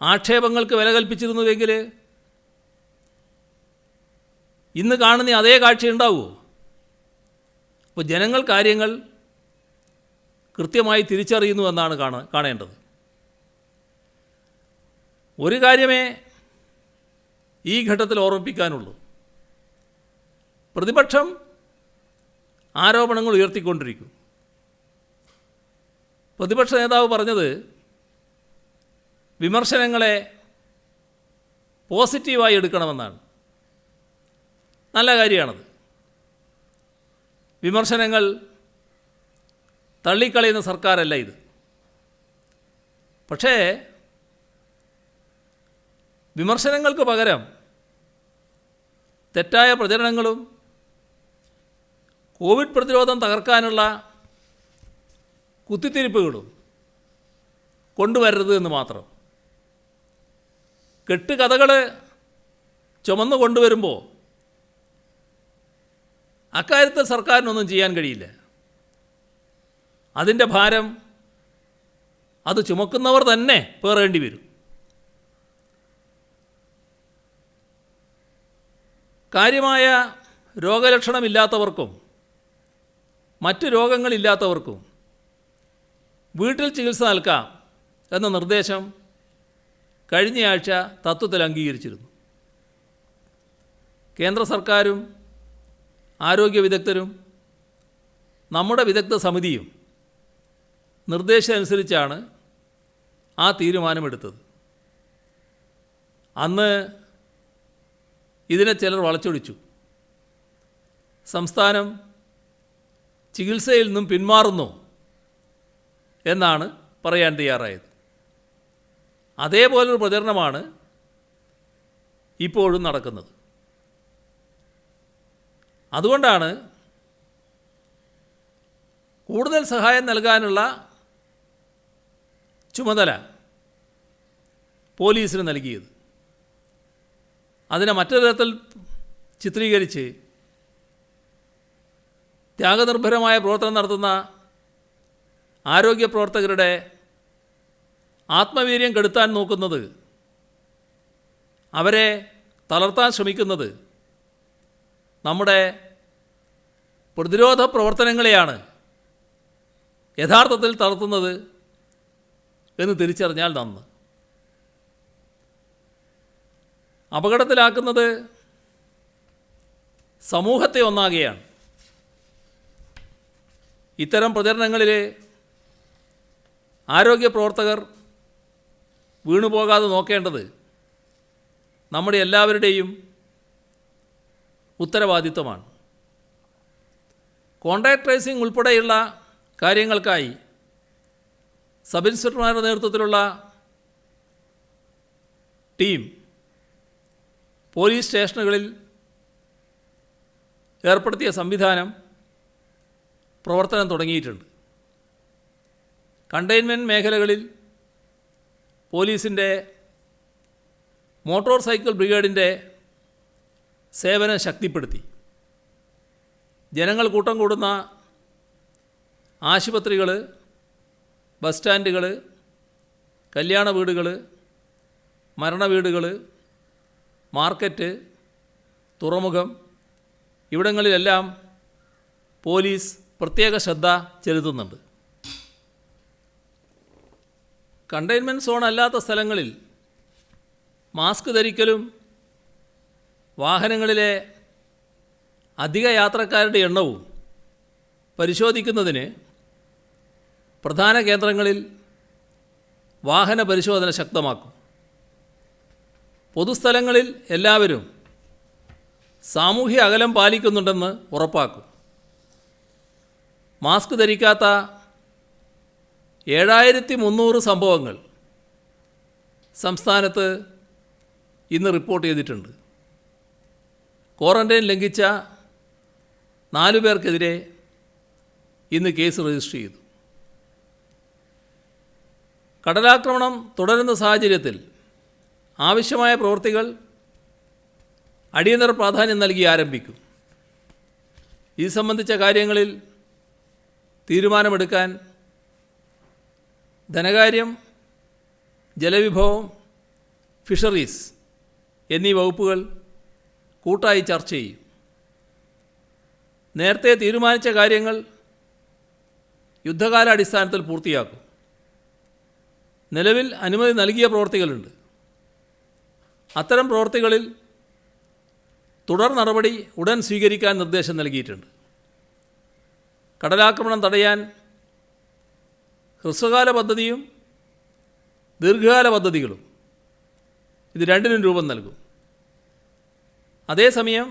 ആക്ഷേപങ്ങൾക്ക് വില കൽപ്പിച്ചിരുന്നുവെങ്കിൽ ഇന്ന് കാണുന്ന അതേ കാഴ്ച ഉണ്ടാവുമോ? അപ്പോൾ ജനങ്ങൾ കാര്യങ്ങൾ കൃത്യമായി തിരിച്ചറിയുന്നു എന്നാണ് കാണേണ്ടത്. ഒരു കാര്യമേ ഈ ഘട്ടത്തിൽ ഓർമ്മിപ്പിക്കാനുള്ളൂ. പ്രതിപക്ഷം ആരോപണങ്ങൾ ഉയർത്തിക്കൊണ്ടിരിക്കും. പ്രതിപക്ഷ നേതാവ് പറഞ്ഞത് വിമർശനങ്ങളെ പോസിറ്റീവായി എടുക്കണമെന്നാണ്. നല്ല കാര്യമാണത്. വിമർശനങ്ങൾ തള്ളിക്കളയുന്ന സർക്കാരല്ല ഇത്. പക്ഷേ വിമർശനങ്ങൾക്ക് പകരം തെറ്റായ പ്രചരണങ്ങളും കോവിഡ് പ്രതിരോധം തകർക്കാനുള്ള കുത്തിത്തിരിപ്പുകളും കൊണ്ടുവരരുത് എന്ന് മാത്രം. കെട്ടുകഥകൾ ചുമന്നു കൊണ്ടുവരുമ്പോൾ അക്കാര്യത്തിൽ സർക്കാരിനൊന്നും ചെയ്യാൻ കഴിയില്ല. അതിൻ്റെ ഭാരം അത് ചുമക്കുന്നവർ തന്നെ പേറേണ്ടി വരും. കാര്യമായ രോഗലക്ഷണമില്ലാത്തവർക്കും മറ്റ് രോഗങ്ങളില്ലാത്തവർക്കും വീട്ടിൽ ചികിത്സ നൽകാം എന്ന നിർദ്ദേശം കഴിഞ്ഞയാഴ്ച തത്വത്തിൽ അംഗീകരിച്ചിരുന്നു. കേന്ദ്ര സർക്കാരും ആരോഗ്യ വിദഗ്ധരും നമ്മുടെ വിദഗ്ധ സമിതിയും നിർദ്ദേശമനുസരിച്ചാണ് ആ തീരുമാനമെടുത്തത്. അന്ന് ഇതിനെ ചിലർ വളച്ചൊടിച്ചു. സംസ്ഥാനം ചികിത്സയിൽ നിന്നും പിന്മാറുന്നു എന്നാണ് പറയാൻ തയ്യാറായത്. അതേപോലൊരു പ്രചരണമാണ് ഇപ്പോഴും നടക്കുന്നത്. അതുകൊണ്ടാണ് കൂടുതൽ സഹായം നൽകാനുള്ള ചുമതല പോലീസിന് നൽകിയത്. അതിനെ മറ്റൊരു തരത്തിൽ ചിത്രീകരിച്ച് ത്യാഗനിർഭരമായ പ്രവർത്തനം നടത്തുന്ന ആരോഗ്യ പ്രവർത്തകരുടെ ആത്മവീര്യം കെടുത്താൻ നോക്കുന്നത്, അവരെ തളർത്താൻ ശ്രമിക്കുന്നത് നമ്മുടെ പ്രതിരോധ പ്രവർത്തനങ്ങളെയാണ് യഥാർത്ഥത്തിൽ തളർത്തുന്നത് എന്ന് തിരിച്ചറിഞ്ഞാൽ നന്ന്. അപകടത്തിലാക്കുന്നത് സമൂഹത്തെ ഒന്നാകെയാണ്. ഇത്തരം പ്രചരണങ്ങളിൽ ആരോഗ്യ പ്രവർത്തകർ വീണുപോകാതെ നോക്കേണ്ടത് നമ്മുടെ എല്ലാവരുടെയും ഉത്തരവാദിത്വമാണ്. കോൺടാക്ട് ട്രേസിംഗ് ഉൾപ്പെടെയുള്ള കാര്യങ്ങൾക്കായി സബ് ഇൻസ്പെക്ടർമാരുടെ നേതൃത്വത്തിലുള്ള ടീം പോലീസ് സ്റ്റേഷനുകളിൽ ഏർപ്പെടുത്തിയ സംവിധാനം പ്രവർത്തനം തുടങ്ങിയിട്ടുണ്ട്. കണ്ടെയ്ൻമെൻറ്റ് മേഖലകളിൽ പോലീസിൻ്റെ മോട്ടോർ സൈക്കിൾ ബ്രിഗേഡിൻ്റെ സേവനം ശക്തിപ്പെടുത്തി. ജനങ്ങൾ കൂട്ടം കൂടുന്ന ആശുപത്രികൾ, ബസ് സ്റ്റാൻഡുകൾ, കല്യാണ വീടുകൾ, മരണവീടുകൾ, മാർക്കറ്റ്, തുറമുഖം ഇവിടങ്ങളിലെല്ലാം പോലീസ് പ്രത്യേക ശ്രദ്ധ ചെലുത്തുന്നുണ്ട്. കണ്ടെയ്ൻമെൻറ്റ് സോൺ അല്ലാത്ത സ്ഥലങ്ങളിൽ മാസ്ക് ധരിക്കലും വാഹനങ്ങളിലെ അധിക യാത്രക്കാരുടെ എണ്ണവും പരിശോധിക്കുന്നതിന് പ്രധാന കേന്ദ്രങ്ങളിൽ വാഹന പരിശോധന ശക്തമാക്കും. പൊതുസ്ഥലങ്ങളിൽ എല്ലാവരും സാമൂഹ്യ അകലം പാലിക്കുന്നുണ്ടെന്ന് ഉറപ്പാക്കും. മാസ്ക് ധരിക്കാത്ത 7300 സംഭവങ്ങൾ സംസ്ഥാനത്ത് ഇന്ന് റിപ്പോർട്ട് ചെയ്തിട്ടുണ്ട്. ക്വാറന്റൈൻ ലംഘിച്ച 4 പേർക്കെതിരെ ഇന്ന് കേസ് രജിസ്റ്റർ ചെയ്തു. കടലാക്രമണം തുടരുന്ന സാഹചര്യത്തിൽ ആവശ്യമായ പ്രവൃത്തികൾ അടിയന്തര പ്രാധാന്യം നൽകി ആരംഭിക്കും. ഇത് സംബന്ധിച്ച കാര്യങ്ങളിൽ തീരുമാനമെടുക്കാൻ ധനകാര്യം, ജലവിഭവം, ഫിഷറീസ് എന്നീ വകുപ്പുകൾ കൂട്ടായി ചർച്ച ചെയ്യും. നേരത്തെ തീരുമാനിച്ച കാര്യങ്ങൾ യുദ്ധകാലാടിസ്ഥാനത്തിൽ പൂർത്തിയാക്കും. നിലവിൽ അനുമതി നൽകിയ പ്രവൃത്തികളുണ്ട്. അത്തരം പ്രവൃത്തികളിൽ തുടർ നടപടി ഉടൻ സ്വീകരിക്കാൻ നിർദ്ദേശം നൽകിയിട്ടുണ്ട്. കടലാക്രമണം തടയാൻ ഹ്രസ്വകാല പദ്ധതിയും ദീർഘകാല പദ്ധതികളും ഇത് രണ്ടിനും രൂപം നൽകും. അതേസമയം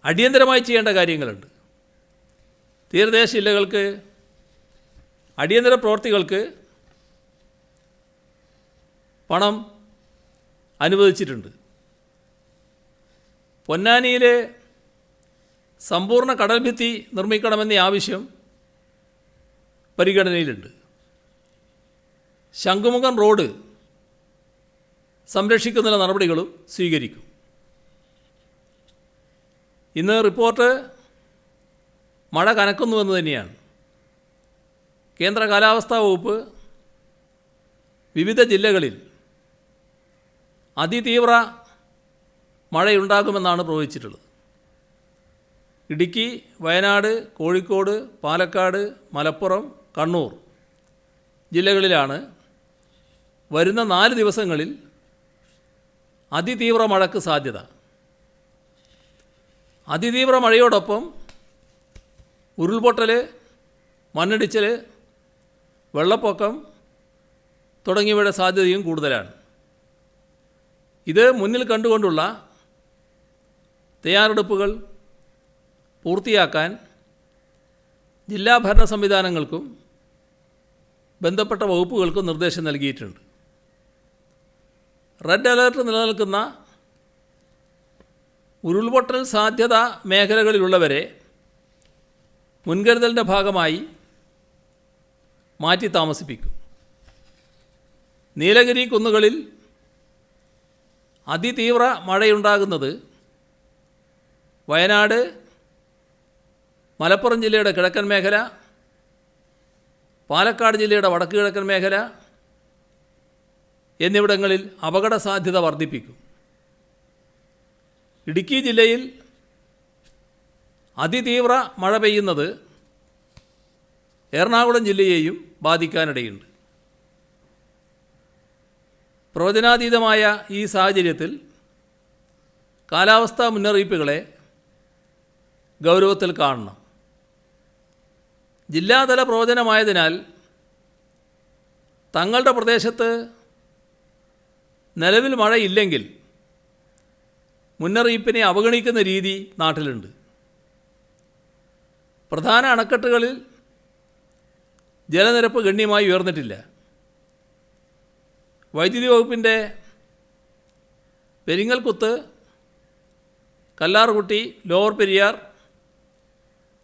അടിയന്തരമായി ചെയ്യേണ്ട കാര്യങ്ങളുണ്ട്. തീരദേശ ജില്ലകൾക്ക് അടിയന്തര പ്രവൃത്തികൾക്ക് പണം അനുവദിച്ചിട്ടുണ്ട്. പൊന്നാനിയിലെ സമ്പൂർണ്ണ കടൽഭിത്തി നിർമ്മിക്കണമെന്ന ആവശ്യം പരിഗണനയിലുണ്ട്. ശംഖുമുഖം റോഡ് സംരക്ഷിക്കുന്ന നടപടികളും സ്വീകരിക്കും. ഇന്ന് റിപ്പോർട്ട് മഴ കനക്കുന്നുവെന്ന് തന്നെയാണ്. കേന്ദ്ര കാലാവസ്ഥാ വകുപ്പ് വിവിധ ജില്ലകളിൽ അതിതീവ്ര മഴയുണ്ടാകുമെന്നാണ് പ്രവചിച്ചിട്ടുള്ളത്. ഇടുക്കി, വയനാട്, കോഴിക്കോട്, പാലക്കാട്, മലപ്പുറം, കണ്ണൂർ ജില്ലകളിലാണ് വരുന്ന 4 ദിവസങ്ങളിൽ അതിതീവ്ര മഴയ്ക്ക് സാധ്യത. അതിതീവ്ര മഴയോടൊപ്പം ഉരുൾപൊട്ടൽ, മണ്ണിടിച്ചിൽ, വെള്ളപ്പൊക്കം തുടങ്ങിയവയുടെ സാധ്യതയും കൂടുതലാണ്. ഇത് മുന്നിൽ കണ്ടുകൊണ്ടുള്ള തയ്യാറെടുപ്പുകൾ പൂർത്തിയാക്കാൻ ജില്ലാ ഭരണ സംവിധാനങ്ങൾക്കും ബന്ധപ്പെട്ട വകുപ്പുകൾക്കും നിർദ്ദേശം നൽകിയിട്ടുണ്ട്. റെഡ് അലേർട്ട് നിലനിൽക്കുന്ന ഉരുൾപൊട്ടൽ സാധ്യത മേഖലകളിലുള്ളവരെ മുൻകരുതലിൻ്റെ ഭാഗമായി മാറ്റി താമസിപ്പിക്കും. നീലഗിരി കുന്നുകളിൽ അതിതീവ്ര മഴയുണ്ടാകുന്നത് വയനാട്, മലപ്പുറം ജില്ലയുടെ കിഴക്കൻ മേഖല, പാലക്കാട് ജില്ലയുടെ വടക്ക് കിഴക്കൻ മേഖല എന്നിവിടങ്ങളിൽ അപകട സാധ്യത വർദ്ധിപ്പിക്കും. ഇടുക്കി ജില്ലയിൽ അതിതീവ്ര മഴ പെയ്യുന്നത് എറണാകുളം ജില്ലയെയും ബാധിക്കാനിടയുണ്ട്. പ്രവചനാതീതമായ ഈ സാഹചര്യത്തിൽ കാലാവസ്ഥാ മുന്നറിയിപ്പുകളെ ഗൗരവത്തിൽ കാണണം. ജില്ലാതല പ്രവചനമായതിനാൽ തങ്ങളുടെ പ്രദേശത്ത് നിലവിൽ മഴയില്ലെങ്കിൽ മുന്നറിയിപ്പിനെ അവഗണിക്കുന്ന രീതി നാട്ടിലുണ്ട്. പ്രധാന അണക്കെട്ടുകളിൽ ജലനിരപ്പ് ഗണ്യമായി ഉയർന്നിട്ടില്ല. വൈദ്യുതി വകുപ്പിൻ്റെ പെരിങ്ങൽകുത്ത്, കല്ലാർകുട്ടി, ലോവർ പെരിയാർ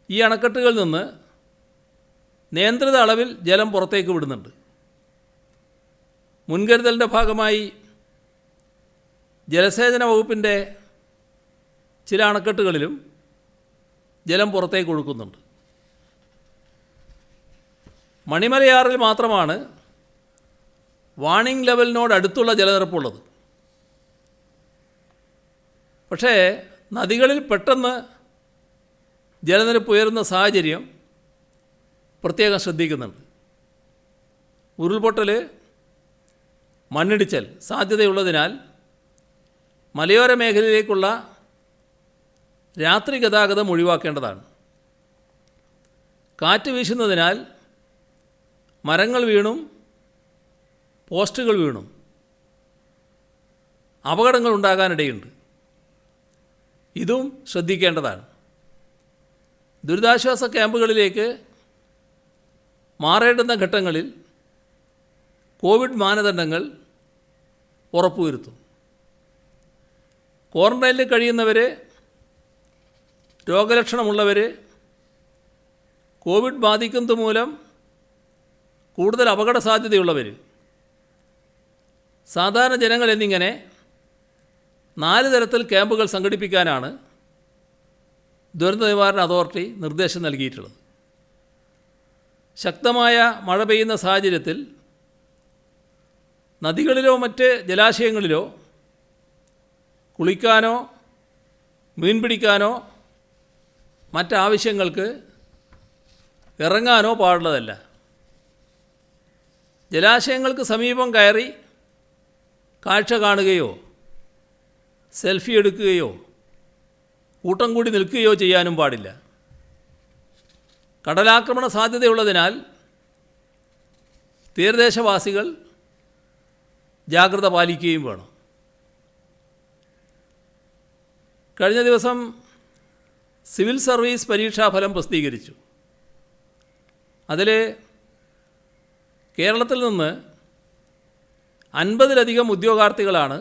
ഈ അണക്കെട്ടുകളിൽ നിന്ന് നിയന്ത്രിത അളവിൽ ജലം പുറത്തേക്ക് വിടുന്നുണ്ട്. മുൻകരുതലിൻ്റെ ഭാഗമായി ജലസേചന വകുപ്പിൻ്റെ ചില അണക്കെട്ടുകളിലും ജലം പുറത്തേക്ക് ഒഴുക്കുന്നുണ്ട്. മണിമലയാറിൽ മാത്രമാണ് വാണിംഗ് ലെവലിനോട് അടുത്തുള്ള ജലനിരപ്പുള്ളത്. പക്ഷേ നദികളിൽ പെട്ടെന്ന് ജലനിരപ്പ് ഉയരുന്ന സാഹചര്യം പ്രത്യേകം ശ്രദ്ധിക്കുന്നുണ്ട്. ഉരുൾപൊട്ടൽ, മണ്ണിടിച്ചൽ സാധ്യതയുള്ളതിനാൽ മലയോര മേഖലയിലേക്കുള്ള രാത്രി ഗതാഗതം ഒഴിവാക്കേണ്ടതാണ്. കാറ്റ് വീശുന്നതിനാൽ മരങ്ങൾ വീണും പോസ്റ്റുകൾ വീണും അപകടങ്ങൾ ഉണ്ടാകാനിടയുണ്ട്. ഇതും ശ്രദ്ധിക്കേണ്ടതാണ്. ദുരിതാശ്വാസ ക്യാമ്പുകളിലേക്ക് മാറേണ്ടുന്ന ഘട്ടങ്ങളിൽ കോവിഡ് മാനദണ്ഡങ്ങൾ ഉറപ്പുവരുത്തും. ക്വാറന്റൈനിൽ കഴിയുന്നവർ, രോഗലക്ഷണമുള്ളവർ, കോവിഡ് ബാധിക്കുന്നത് മൂലം കൂടുതൽ അപകട സാധ്യതയുള്ളവർ, സാധാരണ ജനങ്ങൾ എന്നിങ്ങനെ 4 തരത്തിൽ ക്യാമ്പുകൾ സംഘടിപ്പിക്കാനാണ് ദുരന്ത നിവാരണ അതോറിറ്റി നിർദ്ദേശം നൽകിയിട്ടുള്ളത്. ശക്തമായ മഴ പെയ്യുന്ന സാഹചര്യത്തിൽ നദികളിലോ മറ്റ് ജലാശയങ്ങളിലോ കുളിക്കാനോ മീൻ പിടിക്കാനോ മറ്റാവശ്യങ്ങൾക്ക് ഇറങ്ങാനോ പാടുള്ളതല്ല. ജലാശയങ്ങൾക്ക് സമീപം കയറി കാഴ്ച കാണുകയോ സെൽഫി എടുക്കുകയോ കൂട്ടം കൂടി നിൽക്കുകയോ ചെയ്യാനും പാടില്ല. കടലാക്രമണ സാധ്യതയുള്ളതിനാൽ തീരദേശവാസികൾ ജാഗ്രത പാലിക്കുകയും വേണം. കഴിഞ്ഞ ദിവസം സിവിൽ സർവീസ് പരീക്ഷാഫലം പ്രസിദ്ധീകരിച്ചു. അതിൽ കേരളത്തിൽ നിന്ന് 50-ലധികം ഉദ്യോഗാർത്ഥികളാണ്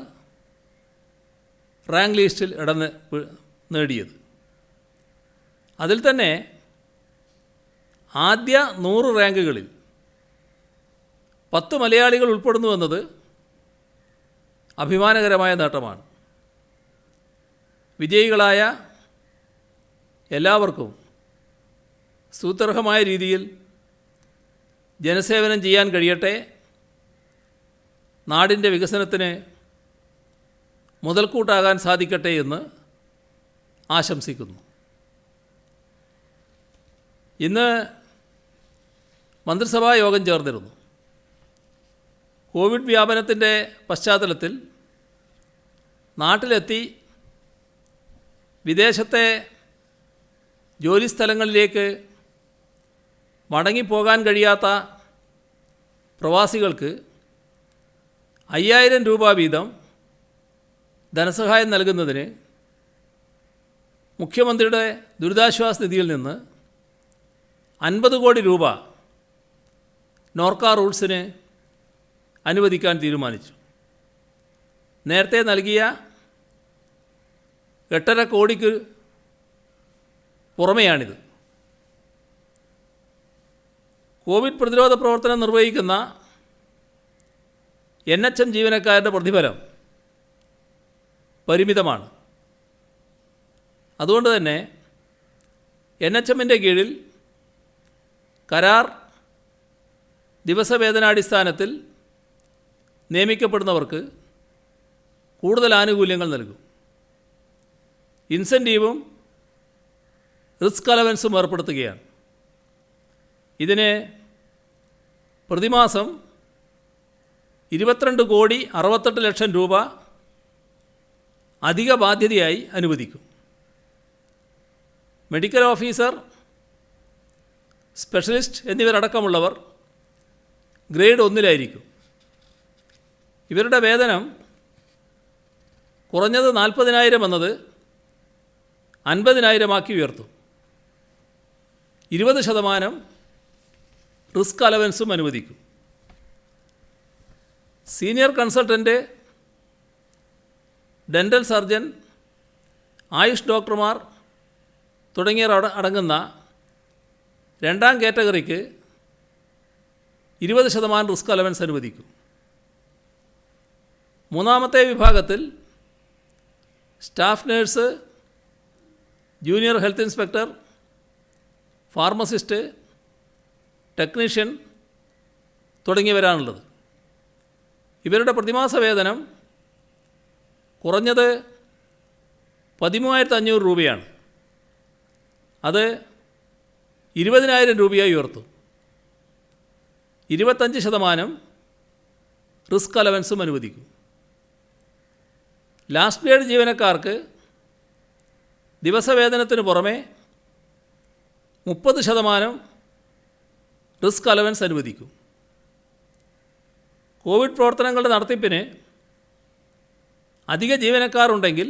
റാങ്ക് ലിസ്റ്റിൽ ഇടം നേടിയത്. അതിൽ തന്നെ ആദ്യ 100 റാങ്കുകളിൽ 10 മലയാളികൾ ഉൾപ്പെടുന്നുവെന്നത് അഭിമാനകരമായ നേട്ടമാണ്. വിജയികളായ എല്ലാവർക്കും സ്തുത്യർഹമായ രീതിയിൽ ജനസേവനം ചെയ്യാൻ കഴിയട്ടെ. നാടിൻ്റെ വികസനത്തിന് മുതൽക്കൂട്ടാകാൻ സാധിക്കട്ടെ എന്ന് ആശംസിക്കുന്നു. ഇന്ന് മന്ത്രിസഭാ യോഗം ചേർന്നിരുന്നു. കോവിഡ് വ്യാപനത്തിൻ്റെ പശ്ചാത്തലത്തിൽ നാട്ടിലെത്തി വിദേശത്തെ ജോലിസ്ഥലങ്ങളിലേക്ക് മടങ്ങിപ്പോകാൻ കഴിയാത്ത പ്രവാസികൾക്ക് 5000 രൂപ വീതം ധനസഹായം നൽകുന്നതിന് മുഖ്യമന്ത്രിയുടെ ദുരിതാശ്വാസ നിധിയിൽ നിന്ന് 50 കോടി രൂപ നോർക്ക റൂട്ട്സിന് അനുവദിക്കാൻ തീരുമാനിച്ചു. നേരത്തെ നൽകിയ 8.5 കോടിക്ക് പുറമെയാണിത്. കോവിഡ് പ്രതിരോധ പ്രവർത്തനം നിർവഹിക്കുന്ന NHM ജീവനക്കാരുടെ പ്രതിഫലം പരിമിതമാണ്. അതുകൊണ്ട് തന്നെ NHMൻ്റെ കീഴിൽ കരാർ ദിവസവേതനാടിസ്ഥാനത്തിൽ നിയമിക്കപ്പെടുന്നവർക്ക് കൂടുതൽ ആനുകൂല്യങ്ങൾ നൽകും. ഇൻസെൻറ്റീവും റിസ്ക് അലവൻസും ഏർപ്പെടുത്തുകയാണ്. ഇതിന് പ്രതിമാസം 22,68,00,000 രൂപ അധിക ബാധ്യതയായി അനുവദിക്കും. മെഡിക്കൽ ഓഫീസർ, സ്പെഷ്യലിസ്റ്റ് എന്നിവരടക്കമുള്ളവർ ഗ്രേഡ് 1-ലായിരിക്കും. ഇവരുടെ വേതനം കുറഞ്ഞത് 40,000 എന്നത് 50,000 ഉയർത്തും. 20% റിസ്ക് അലവൻസും അനുവദിക്കും. Senior consultant, dental surgeon, Ayush ഡോക്ടർമാർ തുടങ്ങിയവർ അടങ്ങുന്ന 2ാം കാറ്റഗറിക്ക് 20% റിസ്ക് അലവൻസ് അനുവദിക്കും. 3ാമത്തെ വിഭാഗത്തിൽ staff nurse, junior health inspector, pharmacist, technician തുടങ്ങിയവരാണുള്ളത്. ഇവരുടെ പ്രതിമാസ വേതനം കുറഞ്ഞത് 13,500 രൂപയാണ്. അത് 20,000 രൂപയായി ഉയർത്തും. 25% റിസ്ക് അലവൻസും അനുവദിക്കും. ലാസ്റ്റ് ഗ്രേഡ് ജീവനക്കാർക്ക് ദിവസവേതനത്തിന് പുറമെ 30% റിസ്ക് അലവൻസ് അനുവദിക്കും. കോവിഡ് പ്രവർത്തനങ്ങളുടെ നടത്തിപ്പിന് അധിക ജീവനക്കാരുണ്ടെങ്കിൽ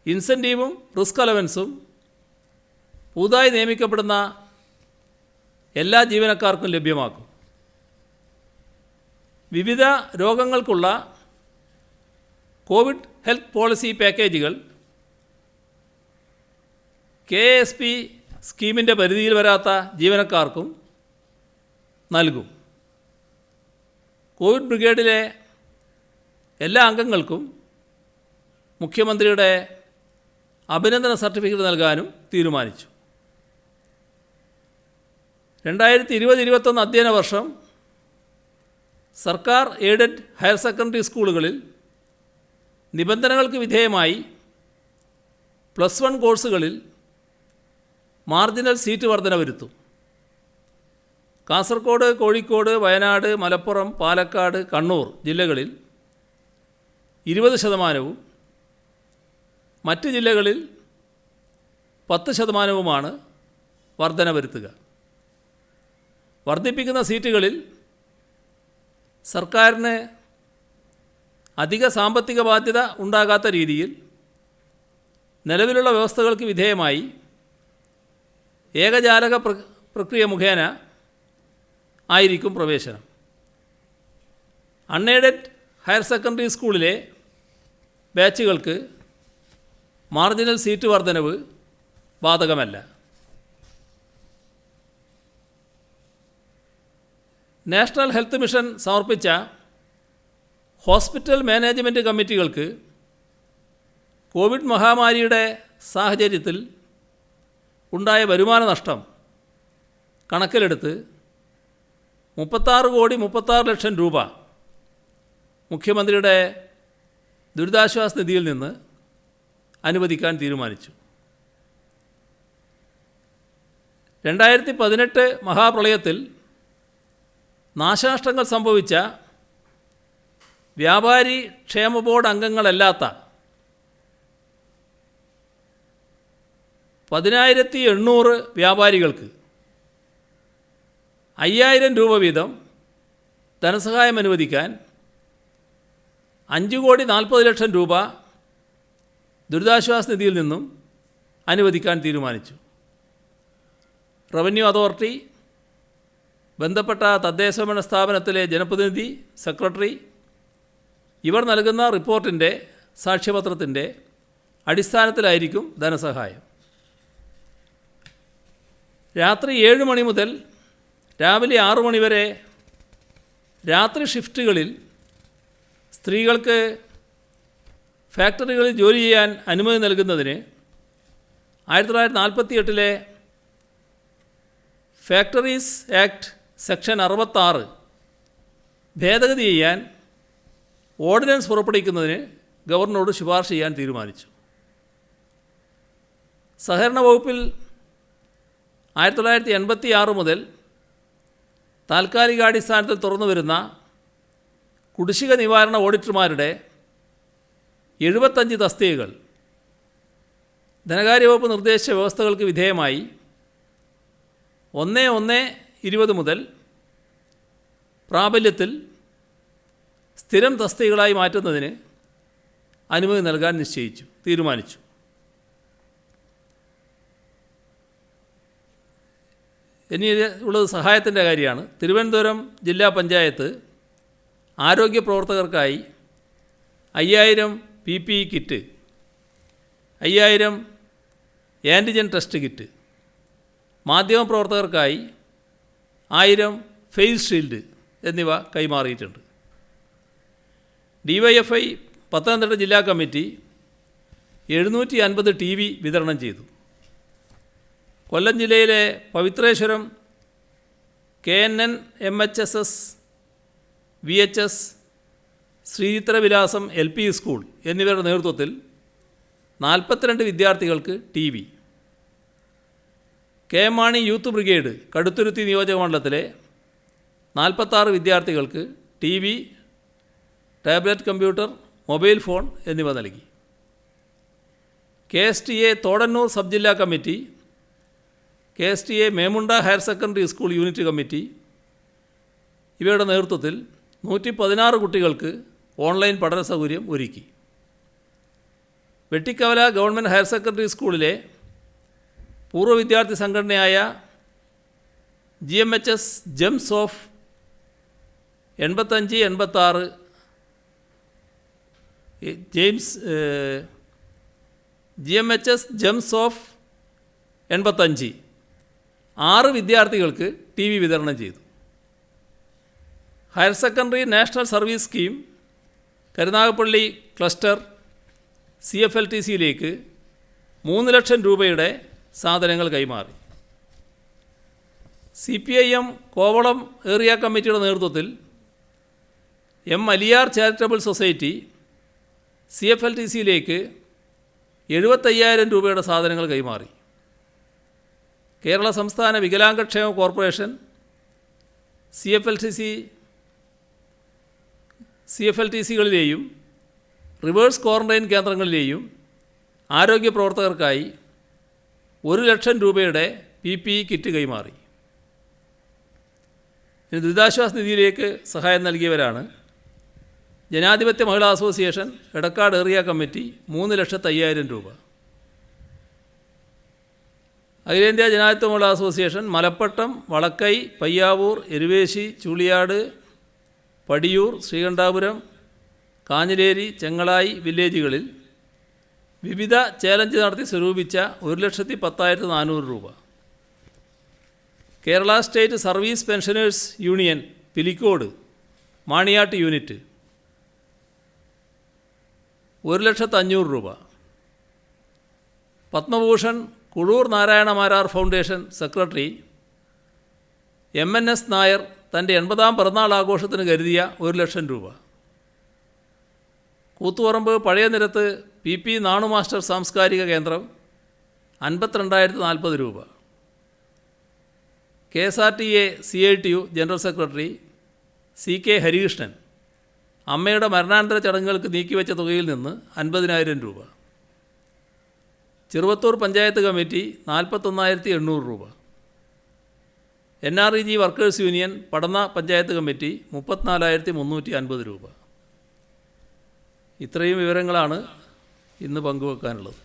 ഇൻസെൻറ്റീവും റിസ്ക് അലവൻസും പുതുതായി നിയമിക്കപ്പെടുന്ന എല്ലാ ജീവനക്കാർക്കും ലഭ്യമാക്കും. വിവിധ രോഗങ്ങൾക്കുള്ള കോവിഡ് ഹെൽത്ത് പോളിസി പാക്കേജുകൾ KSP സ്കീമിൻ്റെ പരിധിയിൽ വരാത്ത ജീവനക്കാർക്കും നൽകും. കോവിഡ് ബ്രിഗേഡിലെ എല്ലാ അംഗങ്ങൾക്കും മുഖ്യമന്ത്രിയുടെ അഭിനന്ദന സർട്ടിഫിക്കറ്റ് നൽകാനും തീരുമാനിച്ചു. 2020-21 അധ്യയന വർഷം സർക്കാർ എയ്ഡഡ് ഹയർ സെക്കൻഡറി സ്കൂളുകളിൽ നിബന്ധനകൾക്ക് വിധേയമായി +1 കോഴ്സുകളിൽ മാർജിനൽ സീറ്റ് വർധന വരുത്തും. കാസർഗോഡ്, കോഴിക്കോട്, വയനാട്, മലപ്പുറം, പാലക്കാട്, കണ്ണൂർ ജില്ലകളിൽ 20%, മറ്റ് ജില്ലകളിൽ 10%മാണ് വർധന വരുത്തുക. വർദ്ധിപ്പിക്കുന്ന സീറ്റുകളിൽ സർക്കാരിന് അധിക സാമ്പത്തിക ബാധ്യത ഉണ്ടാകാത്ത രീതിയിൽ നിലവിലുള്ള വ്യവസ്ഥകൾക്ക് വിധേയമായി ഏകജാലക പ്രക്രിയ മുഖേന ആയിരിക്കും പ്രവേശനം. അൺഎയ്ഡഡ് ഹയർ സെക്കൻഡറി സ്കൂളിലെ ബാച്ചുകൾക്ക് മാർജിനൽ സീറ്റ് വർധനവ് ബാധകമല്ല. നാഷണൽ ഹെൽത്ത് മിഷൻ സമർപ്പിച്ച ഹോസ്പിറ്റൽ മാനേജ്മെൻറ്റ് കമ്മിറ്റികൾക്ക് കോവിഡ് മഹാമാരിയുടെ സാഹചര്യത്തിൽ ഉണ്ടായ വരുമാന നഷ്ടം കണക്കിലെടുത്ത് 36,36,00,000 രൂപ മുഖ്യമന്ത്രിയുടെ ദുരിതാശ്വാസ നിധിയിൽ നിന്ന് അനുവദിക്കാൻ തീരുമാനിച്ചു. 2018 മഹാപ്രളയത്തിൽ നാശനഷ്ടങ്ങൾ സംഭവിച്ച വ്യാപാരി ക്ഷേമ ബോർഡ് അംഗങ്ങളല്ലാത്ത 10,800 വ്യാപാരികൾക്ക് 5,000 രൂപ വീതം ധനസഹായം അനുവദിക്കാൻ 5,40,00,000 രൂപ ദുരിതാശ്വാസ നിധിയിൽ നിന്നും അനുവദിക്കാൻ തീരുമാനിച്ചു. റവന്യൂ അതോറിറ്റി, ബന്ധപ്പെട്ട തദ്ദേശഭരണ സ്ഥാപനത്തിലെ ജനപ്രതിനിധി, സെക്രട്ടറി ഇവർ നൽകുന്ന റിപ്പോർട്ടിൻ്റെ സാക്ഷ്യപത്രത്തിൻ്റെ അടിസ്ഥാനത്തിലായിരിക്കും ധനസഹായം. രാത്രി 7 മണി മുതൽ രാവിലെ 6 മണി വരെ രാത്രി ഷിഫ്റ്റുകളിൽ സ്ത്രീകൾക്ക് ഫാക്ടറികളിൽ ജോലി ചെയ്യാൻ അനുമതി നൽകുന്നതിന് 1948 ഫാക്ടറീസ് ആക്ട് സെക്ഷൻ 66 ഭേദഗതി ചെയ്യാൻ ഓർഡിനൻസ് പുറപ്പെടുവിക്കുന്നതിന് ഗവർണറോട് ശുപാർശ ചെയ്യാൻ തീരുമാനിച്ചു. സഹകരണ വകുപ്പിൽ 1986 മുതൽ താൽക്കാലികാടിസ്ഥാനത്തിൽ തുറന്നു വരുന്ന കുടിശ്ശിക നിവാരണ ഓഡിറ്റർമാരുടെ 75 തസ്തികകൾ ധനകാര്യ വകുപ്പ് നിർദ്ദേശിച്ച വ്യവസ്ഥകൾക്ക് വിധേയമായി 1/1/20 മുതൽ പ്രാബല്യത്തിൽ സ്ഥിരം തസ്തികകളായി മാറ്റുന്നതിന് അനുമതി നൽകാൻ തീരുമാനിച്ചു. ഇനി ഉള്ളത് സഹായത്തിൻ്റെ കാര്യമാണ്. തിരുവനന്തപുരം ജില്ലാ പഞ്ചായത്ത് ആരോഗ്യ പ്രവർത്തകർക്കായി 5,000 PPE kit, 5,000 antigen test kit, മാധ്യമപ്രവർത്തകർക്കായി 1000 ഫേസ് ഷീൽഡ് എന്നിവ കൈമാറിയിട്ടുണ്ട്. DYFI പത്തനംതിട്ട ജില്ലാ കമ്മിറ്റി 750 TV വിതരണം ചെയ്തു. കൊല്ലം ജില്ലയിലെ Pavithreswaram KNN MHSS VHS Sreechithravilasam LP school എന്നിവരുടെ നേതൃത്വത്തിൽ 42 വിദ്യാർത്ഥികൾക്ക് TV. KM Mani youth brigade Kaduthuruthy നിയോജകമണ്ഡലത്തിലെ 46 വിദ്യാർത്ഥികൾക്ക് TV, tablet computer, mobile phone എന്നിവ നൽകി. KSTA തോടന്നൂർ സബ് ജില്ലാ committee, KSTA Memunda higher secondary school unit committee ഇവയുടെ നേതൃത്വത്തിൽ 116 കുട്ടികൾക്ക് ഓൺലൈൻ പഠന സൗകര്യം ഒരുക്കി. വെട്ടിക്കവല ഗവൺമെൻറ് ഹയർ സെക്കൻഡറി സ്കൂളിലെ പൂർവ്വ വിദ്യാർത്ഥി സംഘടനയായ GMHS gems of 85-86 GMHS gems of 85 6 വിദ്യാർത്ഥികൾക്ക് TV വിതരണം ചെയ്തു. Higher secondary national service scheme Karunagappally cluster CFLTCയിലേക്ക് 3 ലക്ഷം രൂപയുടെ സാധനങ്ങൾ കൈമാറി. CPIM കോവളം ഏരിയ കമ്മിറ്റിയുടെ നേതൃത്വത്തിൽ M. അലിയാർ ചാരിറ്റബിൾ സൊസൈറ്റി CFLTCയിലേക്ക് 75,000 രൂപയുടെ സാധനങ്ങൾ കൈമാറി. കേരള സംസ്ഥാന വികലാംഗക്ഷേമ കോർപ്പറേഷൻ CFLTCകളിലെയും റിവേഴ്സ് ക്വാറന്റൈൻ കേന്ദ്രങ്ങളിലെയും ആരോഗ്യ പ്രവർത്തകർക്കായി 1 ലക്ഷം രൂപയുടെ PPE കിറ്റ് കൈമാറി. ദുരിതാശ്വാസ നിധിയിലേക്ക് സഹായം നൽകിയവരാണ് ജനാധിപത്യ മഹിളാ അസോസിയേഷൻ എടക്കാട് ഏരിയ കമ്മിറ്റി 3,05,000 രൂപ, അഖിലേന്ത്യാ ജനാധിപത്യ മഹിളാ അസോസിയേഷൻ മലപ്പട്ടം, വളക്കൈ, പയ്യാവൂർ, എരുവേശി, ചുളിയാട്, പടിയൂർ, ശ്രീകണ്ഠാപുരം, കാഞ്ഞിലേരി, ചെങ്ങളായി വില്ലേജുകളിൽ വിവിധ ചാലഞ്ച് നടത്തി സ്വരൂപിച്ച 1,10,400 രൂപ. Kerala state service pensioners union Pilicode Maniyat unit 1,05,000 രൂപ. Padma Bhushan Kuzhur Narayana Marar foundation secretary MNS Nair തൻ്റെ 80ാം പിറന്നാൾ ആഘോഷത്തിന് കരുതിയ 1 ലക്ഷം രൂപ. കൂത്തുപറമ്പ് പഴയ നിരത്ത് PP നാണു മാസ്റ്റർ സാംസ്കാരിക കേന്ദ്രം 52,040 രൂപ. KSRTA CITU general secretary CK Harikrishnan അമ്മയുടെ മരണാനന്തര ചടങ്ങുകൾക്ക് നീക്കിവെച്ച തുകയിൽ നിന്ന് 50,000 രൂപ. ചെറുവത്തൂർ പഞ്ചായത്ത് കമ്മിറ്റി 41,800 രൂപ. NREG വർക്കേഴ്സ് യൂണിയൻ പടന്ന പഞ്ചായത്ത് കമ്മിറ്റി 34,350 രൂപ. ഇത്രയും വിവരങ്ങളാണ് ഇന്ന് പങ്കുവെക്കാനുള്ളത്.